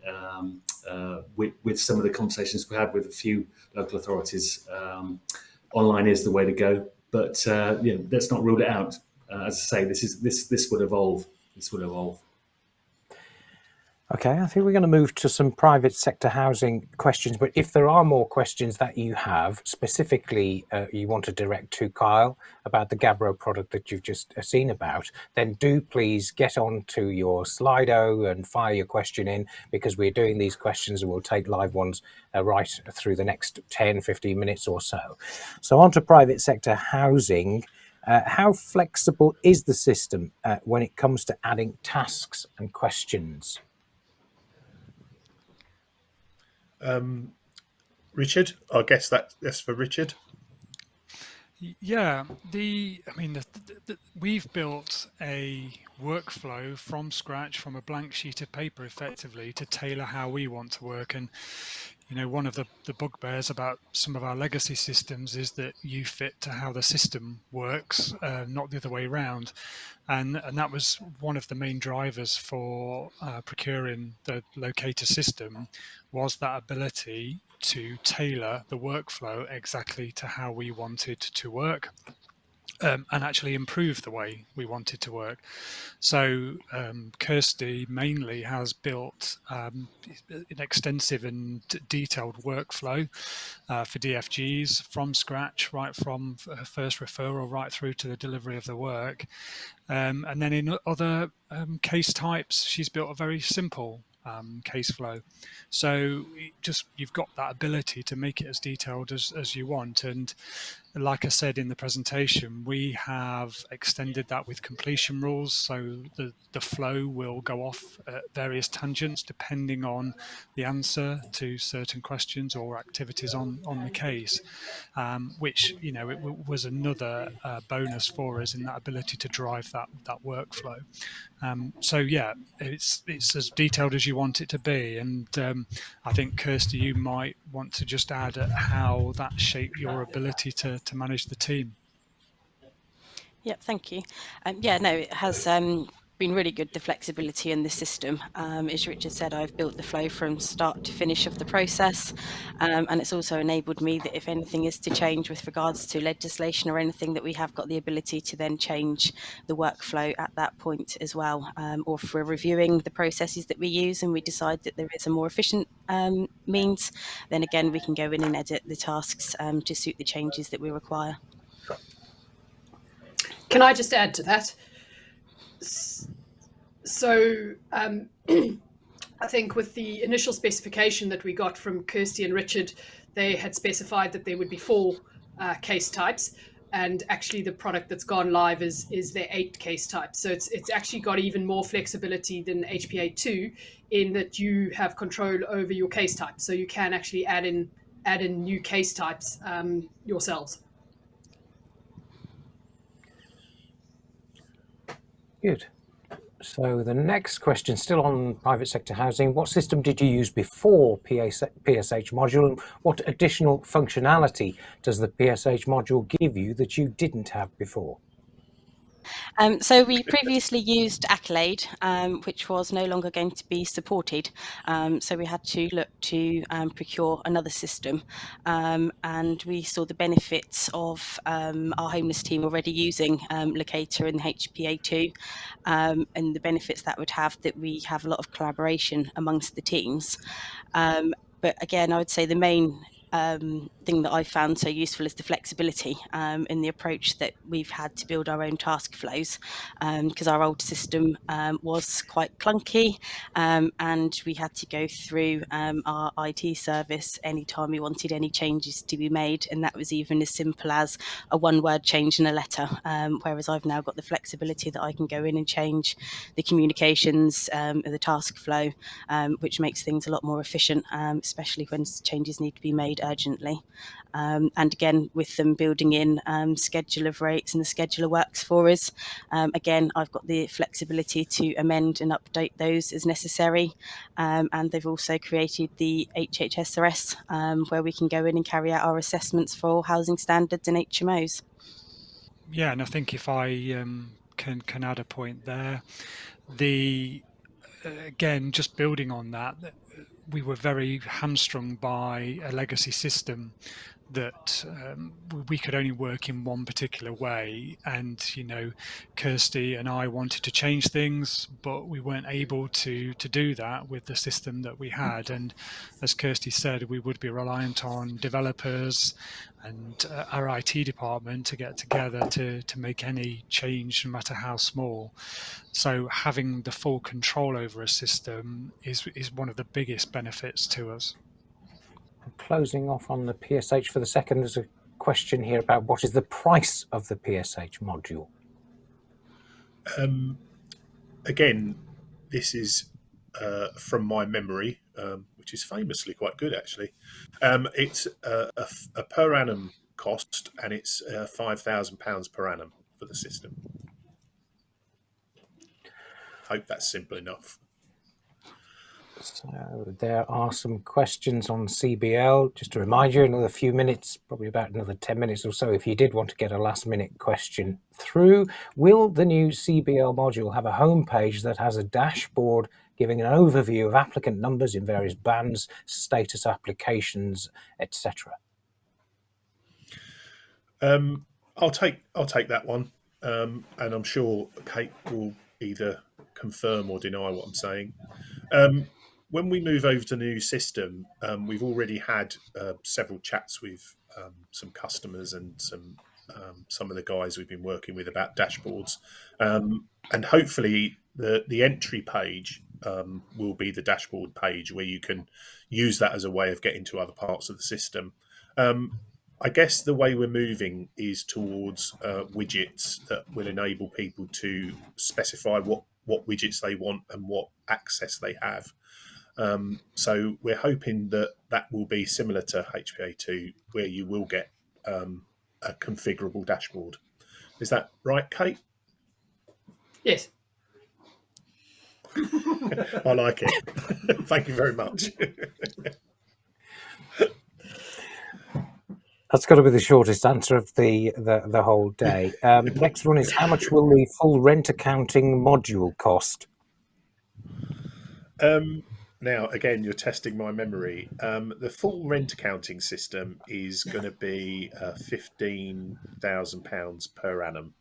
with some of the conversations we had with a few local authorities, online is the way to go. But let's not rule it out. As I say, this will evolve. This will evolve. Okay, I think we're going to move to some private sector housing questions. But if there are more questions that you have, specifically you want to direct to Kyle about the Gabbro product that you've just seen about, then do please get on to your Slido and fire your question in, because we're doing these questions and we'll take live ones right through the next 10, 15 minutes or so. So on to private sector housing. How flexible is the system when it comes to adding tasks and questions? Richard, I guess that's for Richard. Yeah, we've built a workflow from scratch, from a blank sheet of paper, effectively, to tailor how we want to work. And one of the bugbears about some of our legacy systems is that you fit to how the system works, not the other way around. And that was one of the main drivers for procuring the Locata system, was that ability to tailor the workflow exactly to how we wanted to work, and actually improve the way we wanted to work. So Kirsty mainly has built an extensive and detailed workflow for DFGs from scratch, right from first referral right through to the delivery of the work. And then in other case types, she's built a very simple case flow. So you've got that ability to make it as detailed as you want. And like I said in the presentation, we have extended that with completion rules, so the flow will go off at various tangents depending on the answer to certain questions or activities on the case, which, you know, it was another bonus for us in that ability to drive that workflow. So yeah, it's as detailed as you want it to be, and I think Kirsty, you might want to just add how that shaped your ability to manage the team. Yeah, thank you. Yeah, no, it has been really good, the flexibility in the system. As Richard said, I've built the flow from start to finish of the process, and it's also enabled me that if anything is to change with regards to legislation or anything, that we have got the ability to then change the workflow at that point as well. Or if we're reviewing the processes that we use and we decide that there is a more efficient means, then again, we can go in and edit the tasks to suit the changes that we require. Can I just add to that? So I think with the initial specification that we got from Kirsty and Richard, they had specified that there would be 4 case types, and actually the product that's gone live is their 8 case types. So it's actually got even more flexibility than HPA2 in that you have control over your case type. So you can actually add in new case types yourselves. Good. So the next question, still on private sector housing, what system did you use before PSH module, and what additional functionality does the PSH module give you that you didn't have before? So we previously used Accolade, which was no longer going to be supported. So we had to look to procure another system. And we saw the benefits of our homeless team already using Locata and HPA2, and the benefits that would have, that we have a lot of collaboration amongst the teams. But again, I would say the main thing that I found so useful is the flexibility in the approach that we've had to build our own task flows, because our old system was quite clunky, and we had to go through our IT service anytime we wanted any changes to be made, and that was even as simple as a 1-word change in a letter, whereas I've now got the flexibility that I can go in and change the communications, the task flow, which makes things a lot more efficient, especially when changes need to be made urgently. And again, with them building in schedule of rates, and the scheduler works for us, again, I've got the flexibility to amend and update those as necessary. And they've also created the HHSRS, where we can go in and carry out our assessments for housing standards and HMOs. Yeah, and I think if I can add a point there, again, just building on that, we were very hamstrung by a legacy system that we could only work in one particular way, and you know, Kirsty and I wanted to change things, but we weren't able to do that with the system that we had. And as Kirsty said, we would be reliant on developers and our IT department to get together to make any change, no matter how small. So having the full control over a system is one of the biggest benefits to us. Closing off on the PSH for the second, there's a question here about what is the price of the PSH module? Again, this is from my memory, which is famously quite good actually. It's a per annum cost, and it's £5,000 per annum for the system. Hope that's simple enough. So there are some questions on CBL. Just to remind you, another few minutes, probably about another 10 minutes or so, if you did want to get a last minute question through. Will the new CBL module have a homepage that has a dashboard giving an overview of applicant numbers in various bands, status applications, etc.? I'll take that one, and I'm sure Kate will either confirm or deny what I'm saying. When we move over to the new system, we've already had several chats with some customers and some of the guys we've been working with about dashboards, and hopefully the entry page will be the dashboard page where you can use that as a way of getting to other parts of the system. I guess the way we're moving is towards widgets that will enable people to specify what widgets they want and what access they have. So we're hoping that that will be similar to HPA2, where you will get a configurable dashboard. Is that right, Kate? Yes. I like it. Thank you very much. That's got to be the shortest answer of the whole day. Next one is, how much will the full rent accounting module cost? Now, again, you're testing my memory. The full rent accounting system is going to be £15,000 per annum.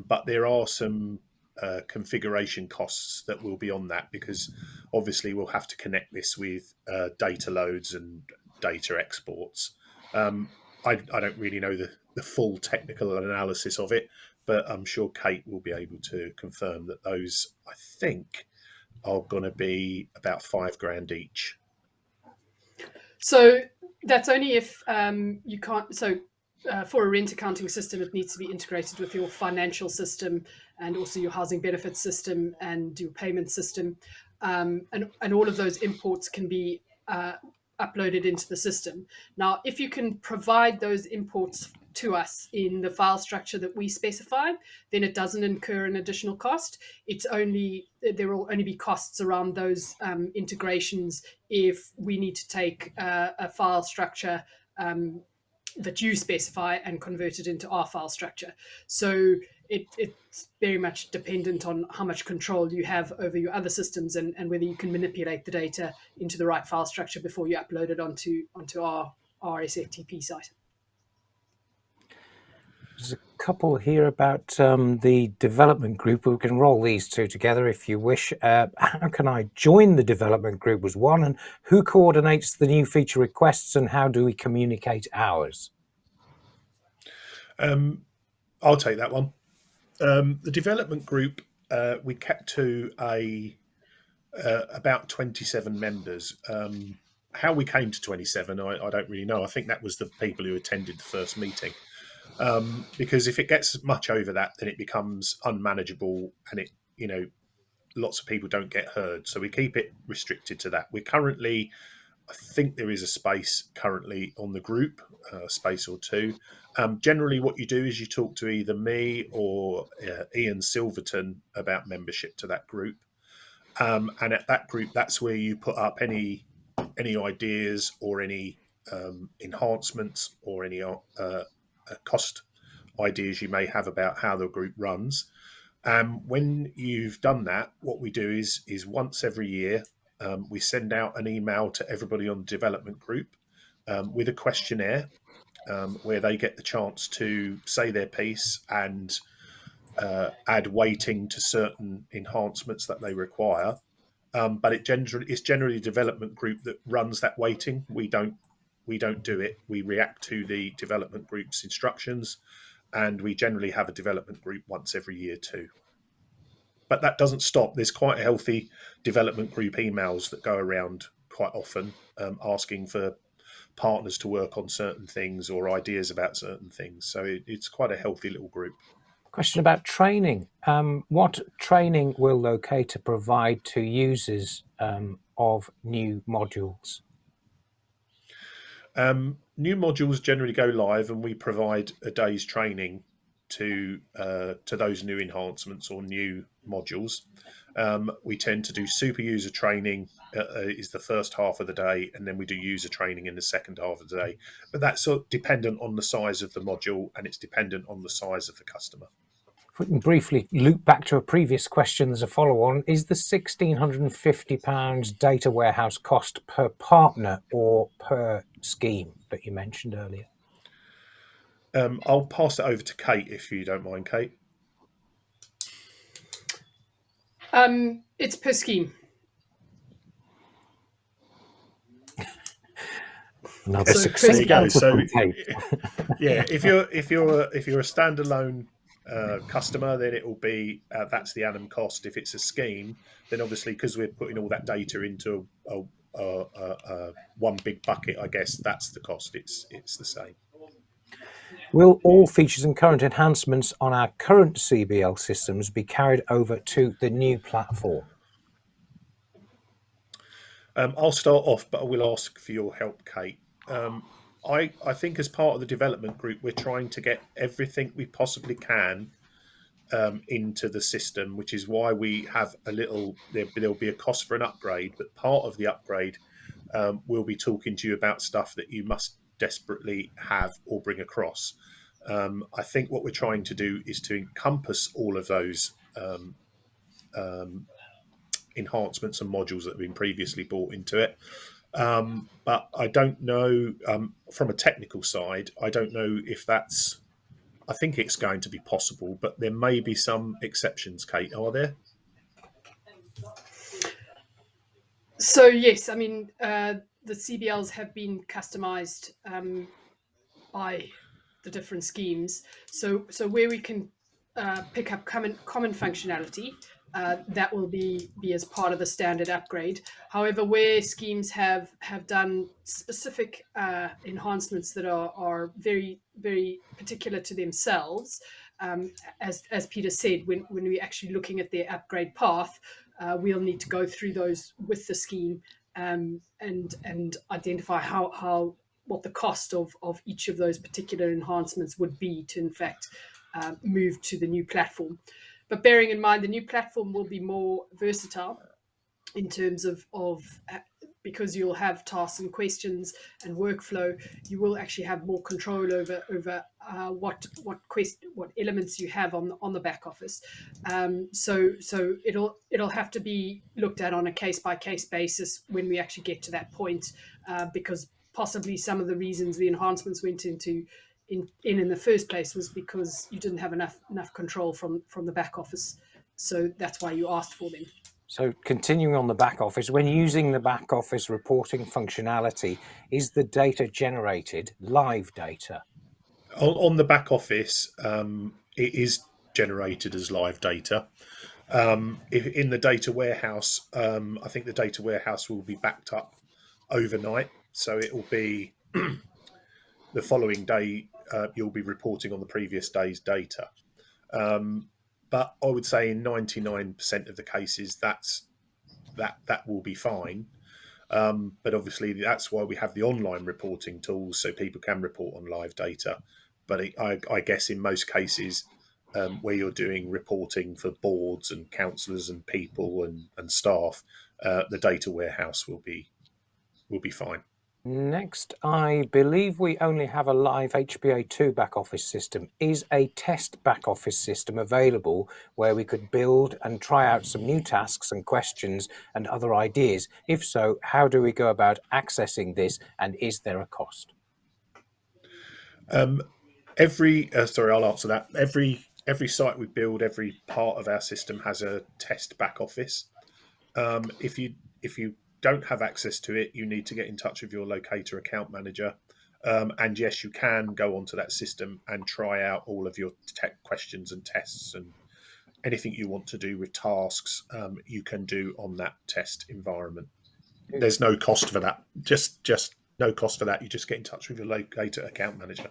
But there are some configuration costs that will be on that, because obviously we'll have to connect this with data loads and data exports. I don't really know the full technical analysis of it, but I'm sure Kate will be able to confirm that those, I think, are going to be about £5,000 each. So that's only if you can't. So for a rent accounting system, it needs to be integrated with your financial system and also your housing benefits system and your payment system, and all of those imports can be uploaded into the system. Now, if you can provide those imports to us in the file structure that we specify, then it doesn't incur an additional cost. There will only be costs around those integrations if we need to take a file structure that you specify and convert it into our file structure. So it's very much dependent on how much control you have over your other systems and whether you can manipulate the data into the right file structure before you upload it onto our SFTP site. There's a couple here about the development group. We can roll these two together if you wish. How can I join the development group was one, and who coordinates the new feature requests, and how do we communicate ours? I'll take that one. The development group, we kept to about 27 members. How we came to 27, I don't really know. I think that was the people who attended the first meeting. Because if it gets much over that, then it becomes unmanageable, and lots of people don't get heard. So we keep it restricted to that. We're currently, I think there is a space currently on the group, a space or two. Generally, what you do is you talk to either me or Ian Silverton about membership to that group. And at that group, that's where you put up any ideas or any enhancements or any cost ideas you may have about how the group runs. When you've done that, what we do is once every year, we send out an email to everybody on the development group with a questionnaire where they get the chance to say their piece and add weighting to certain enhancements that they require. But it's generally the development group that runs that weighting. We don't do it. We react to the development group's instructions, and we generally have a development group once every year too. But that doesn't stop. There's quite a healthy development group emails that go around quite often, asking for partners to work on certain things or ideas about certain things. So it's quite a healthy little group. Question about training. What training will Locata provide to users of new modules? New modules generally go live, and we provide a day's training to those new enhancements or new modules. We tend to do super user training is the first half of the day, and then we do user training in the second half of the day. But that's sort of dependent on the size of the module, and it's dependent on the size of the customer. If we can briefly loop back to a previous question, there's a follow-on. Is the £1,650 data warehouse cost per partner or per scheme that you mentioned earlier? I'll pass it over to Kate if you don't mind, Kate. It's per scheme. Another So succinct answer from Kate. Yeah, if you're a standalone customer, then it will be that's the annum cost. If it's a scheme, then obviously because we're putting all that data into a one big bucket, I guess that's the cost. It's the same. Will all features and current enhancements on our current CBL systems be carried over to the new platform? I'll start off, but I will ask for your help, Kate. I think as part of the development group, we're trying to get everything we possibly can into the system, which is why we have there'll be a cost for an upgrade, but part of the upgrade we'll be talking to you about stuff that you must desperately have or bring across. I think what we're trying to do is to encompass all of those enhancements and modules that have been previously brought into it. But I don't know, from a technical side, I don't know if that's, I think it's going to be possible, but there may be some exceptions, Kate, are there? So yes, I mean, the CBLs have been customized by the different schemes. So where we can pick up common functionality, that will be as part of the standard upgrade. However, where schemes have done specific enhancements that are very particular to themselves, as Peter said, when we're actually looking at their upgrade path, we'll need to go through those with the scheme and identify what the cost of each of those particular enhancements would be to, in fact, move to the new platform. But bearing in mind, the new platform will be more versatile in terms of because you'll have tasks and questions and workflow, you will actually have more control over what elements you have on the back office. So it'll have to be looked at on a case by case basis when we actually get to that point, because possibly some of the reasons the enhancements went into in the first place was because you didn't have enough control from the back office. So that's why you asked for them. So continuing on the back office, when using the back office reporting functionality, is the data generated live data? On the back office, it is generated as live data. In the data warehouse, I think the data warehouse will be backed up overnight. So it will be the following day, you'll be reporting on the previous day's data. But I would say in 99% of the cases, that will be fine. But obviously, that's why we have the online reporting tools, so people can report on live data. But I guess in most cases, where you're doing reporting for boards and councillors and people and staff, the data warehouse will be fine. Next, I believe we only have a live HBA2 back office system. Is a test back office system available where we could build and try out some new tasks and questions and other ideas? If so, how do we go about accessing this, and is there a cost? I'll answer that. Every site we build, every part of our system has a test back office. If you don't have access to it, you need to get in touch with your Locata account manager. And yes, you can go onto that system and try out all of your tech questions and tests and anything you want to do with tasks. You can do on that test environment. There's no cost for that. Just no cost for that. You just get in touch with your Locata account manager.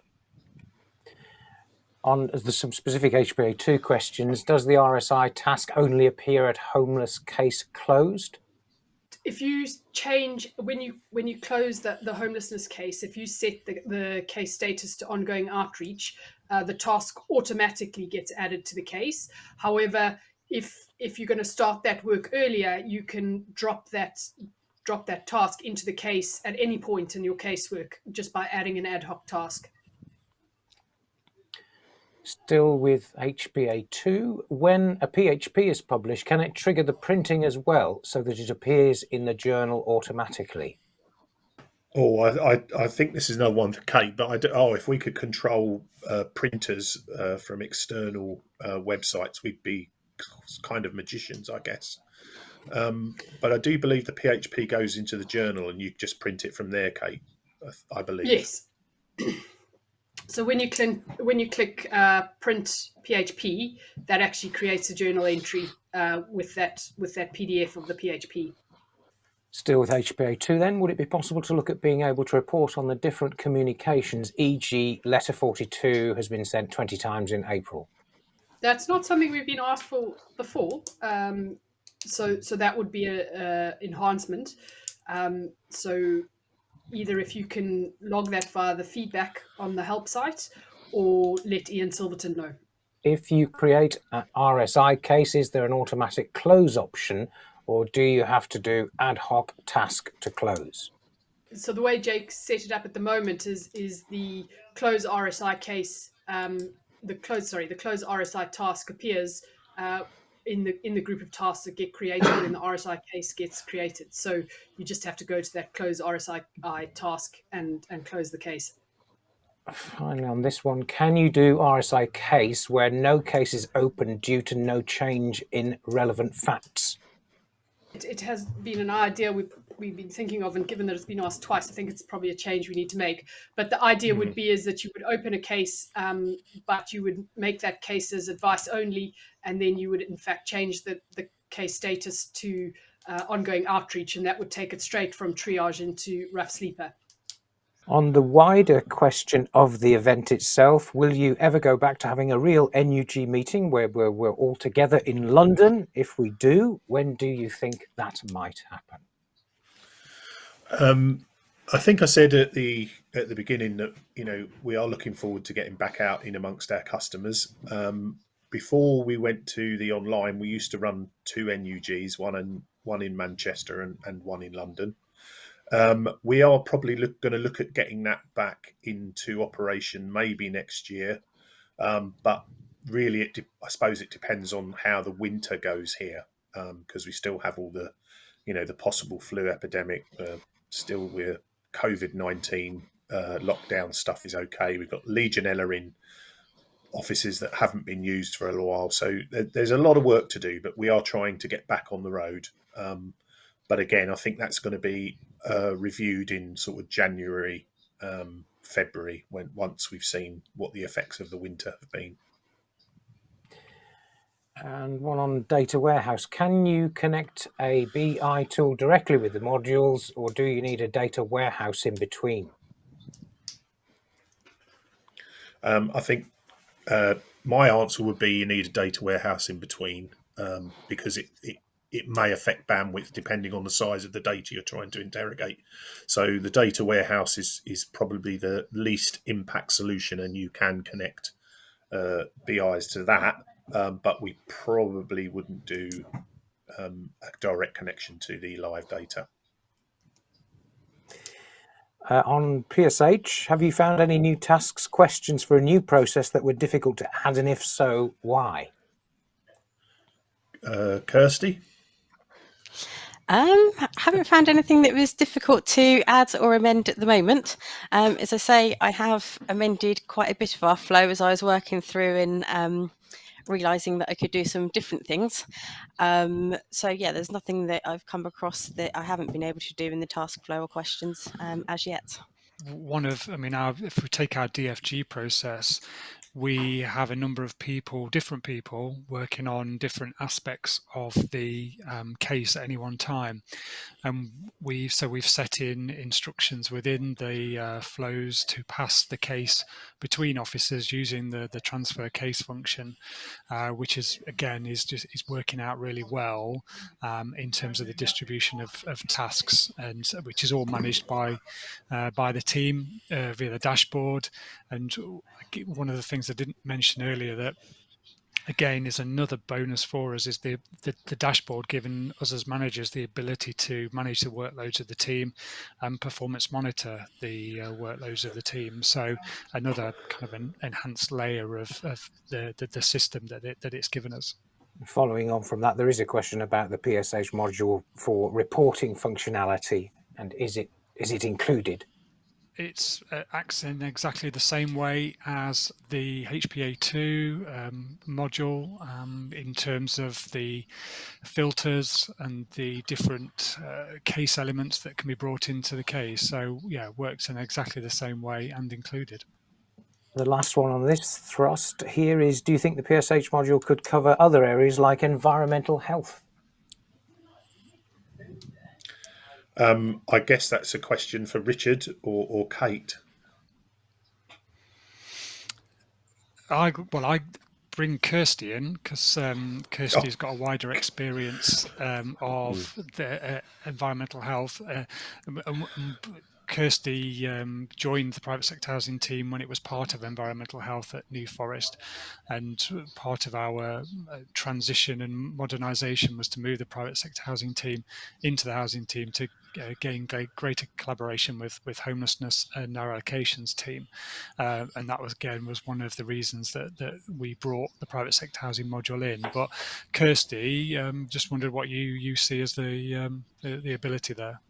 On some specific HBA2 questions, does the RSI task only appear at homeless case closed? If you change when you close the homelessness case, if you set the case status to ongoing outreach, the task automatically gets added to the case. However, if you're going to start that work earlier, you can drop that task into the case at any point in your casework just by adding an ad hoc task. Still with HBA2, when a PHP is published, can it trigger the printing as well so that it appears in the journal automatically? Oh, I think this is another one for Kate, but if we could control printers from external websites, we'd be kind of magicians, I guess. But I do believe the PHP goes into the journal and you just print it from there, Kate, I believe. Yes. So when you click print PHP, that actually creates a journal entry with that PDF of the PHP. Still with HPA2 then, would it be possible to look at being able to report on the different communications, e.g. letter 42 has been sent 20 times in April? That's not something we've been asked for before. So that would be a enhancement. So either if you can log that via the feedback on the help site or let Ian Silverton know. If you create an RSI case, is there an automatic close option, or do you have to do ad hoc task to close? So the way Jake set it up at the moment is the close RSI case, the close RSI task appears in the group of tasks that get created when the RSI case gets created. So you just have to go to that close RSI task and close the case. Finally, on this one, can you do RSI case where no case is open due to no change in relevant facts? It has been an idea we've been thinking of, and given that it's been asked twice, I think it's probably a change we need to make. But the idea would be is that you would open a case, but you would make that case as advice only, and then you would in fact change the case status to ongoing outreach, and that would take it straight from triage into rough sleeper. On the wider question of the event itself, will you ever go back to having a real NUG meeting where we're all together in London? If we do, when do you think that might happen? I think I said at the beginning that we are looking forward to getting back out in amongst our customers. Before we went to the online, we used to run 2 NUGs, one in Manchester and one in London. We are probably going to look at getting that back into operation maybe next year, but really, I suppose it depends on how the winter goes here, because we still have all the, the possible flu epidemic. Still, we're COVID-19 lockdown stuff is okay. We've got Legionella in offices that haven't been used for a while, so there's a lot of work to do. But we are trying to get back on the road. But again, I think that's going to be reviewed in sort of January, February, once we've seen what the effects of the winter have been. And one on data warehouse. Can you connect a BI tool directly with the modules, or do you need a data warehouse in between? I think my answer would be you need a data warehouse in between, because it may affect bandwidth depending on the size of the data you're trying to interrogate. So the data warehouse is probably the least impact solution, and you can connect BIs to that, but we probably wouldn't do a direct connection to the live data. On PSH, have you found any new tasks, questions for a new process that were difficult to add, and if so, why? Kirsty? Haven't found anything that was difficult to add or amend at the moment. As I say, I have amended quite a bit of our flow as I was working through and realizing that I could do some different things. So yeah, there's nothing that I've come across that I haven't been able to do in the task flow or questions as yet. If we take our DFG process, we have a number of different people working on different aspects of the case at any one time. And we've set in instructions within the flows to pass the case between officers using the transfer case function, which is working out really well in terms of the distribution of tasks, and which is all managed by the team via the dashboard. And one of the things I didn't mention earlier that again is another bonus for us is the dashboard giving us as managers the ability to manage the workloads of the team and performance monitor the workloads of the team. So another kind of an enhanced layer of the system that it's given us. Following on from that, there is a question about the PSH module for reporting functionality, and is it included? It acts in exactly the same way as the HPA2 module in terms of the filters and the different case elements that can be brought into the case. So yeah, it works in exactly the same way and included. The last one on this thrust here is, do you think the PSH module could cover other areas like environmental health? I guess that's a question for Richard or Kate. I bring Kirsty in because Kirsty's got a wider experience of the environmental health. Kirsty joined the private sector housing team when it was part of environmental health at New Forest, and part of our transition and modernisation was to move the private sector housing team into the housing team to gain greater collaboration with homelessness and our allocations team, and that was one of the reasons that we brought the private sector housing module in. But Kirsty, just wondered what you see as the ability there.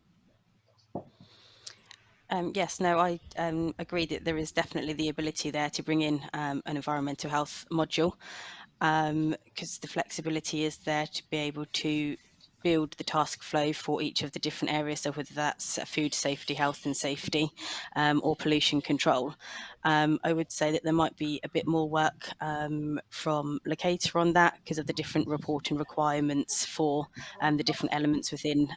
Yes, no, I agree that there is definitely the ability there to bring in an environmental health module, because the flexibility is there to be able to build the task flow for each of the different areas. So whether that's food safety, health and safety, or pollution control. I would say that there might be a bit more work from Locata on that because of the different reporting requirements for the different elements within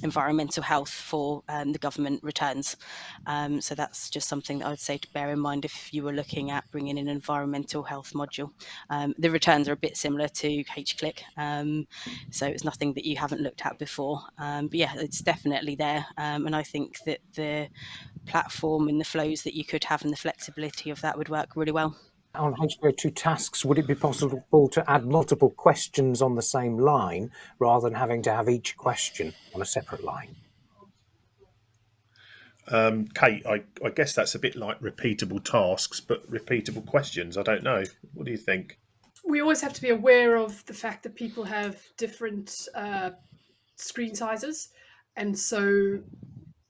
environmental health for the government returns. So that's just something that I would say to bear in mind if you were looking at bringing in an environmental health module. The returns are a bit similar to HClick, so it's nothing that you haven't looked at before. But yeah, it's definitely there, and I think that the platform and the flows that you could have and the flexibility of that would work really well. On HBO2 tasks, would it be possible to add multiple questions on the same line rather than having to have each question on a separate line? Kate, I guess that's a bit like repeatable tasks, but repeatable questions. I don't know. What do you think? We always have to be aware of the fact that people have different screen sizes, and so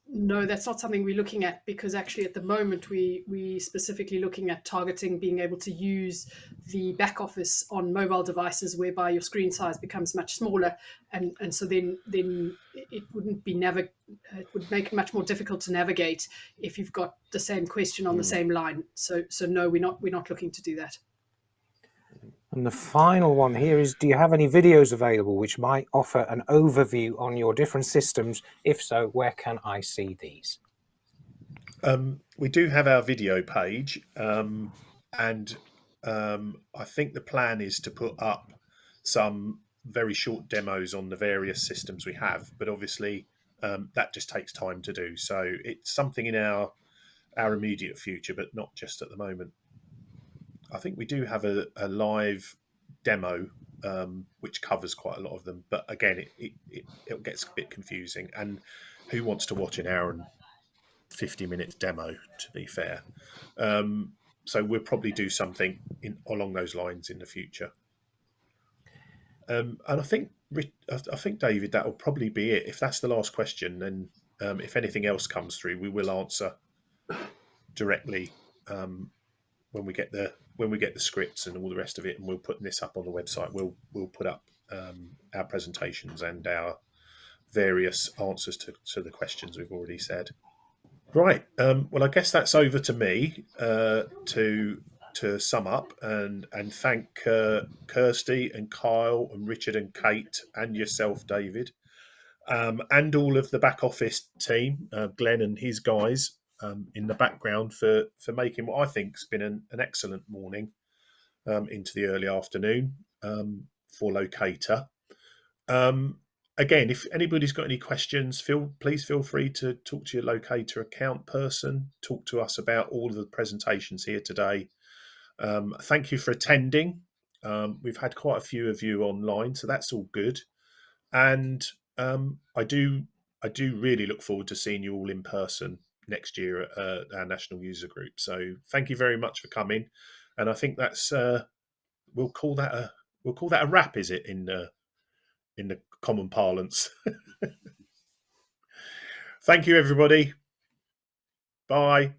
no, that's not something we're looking at, because actually at the moment we specifically looking at targeting being able to use the back office on mobile devices, whereby your screen size becomes much smaller, and so then it wouldn't be it would make it much more difficult to navigate if you've got the same question on the same line. So no, we're not looking to do that. And the final one here is, do you have any videos available which might offer an overview on your different systems? If so, where can I see these? We do have our video page, and I think the plan is to put up some very short demos on the various systems we have, but obviously that just takes time to do. So it's something in our immediate future, but not just at the moment. I think we do have a live demo which covers quite a lot of them, but again, it gets a bit confusing. And who wants to watch an hour and 50 minutes demo? To be fair, so we'll probably do something along those lines in the future. And I think David, that will probably be it. If that's the last question, then if anything else comes through, we will answer directly when we get the scripts and all the rest of it, and we'll put this up on the website. We'll put up our presentations and our various answers to the questions we've already said. Right. Well, I guess that's over to me to sum up and thank Kirsty and Kyle and Richard and Kate and yourself, David, and all of the back office team, Glenn and his guys in the background for making what I think's been an excellent morning into the early afternoon for Locata. Again, if anybody's got any questions, please feel free to talk to your Locata account person. Talk to us about all of the presentations here today. Thank you for attending. We've had quite a few of you online, so that's all good. And I do really look forward to seeing you all in person next year at our national user group. So thank you very much for coming. And I think that's we'll call that a wrap, is it, in the common parlance? Thank you, everybody. Bye.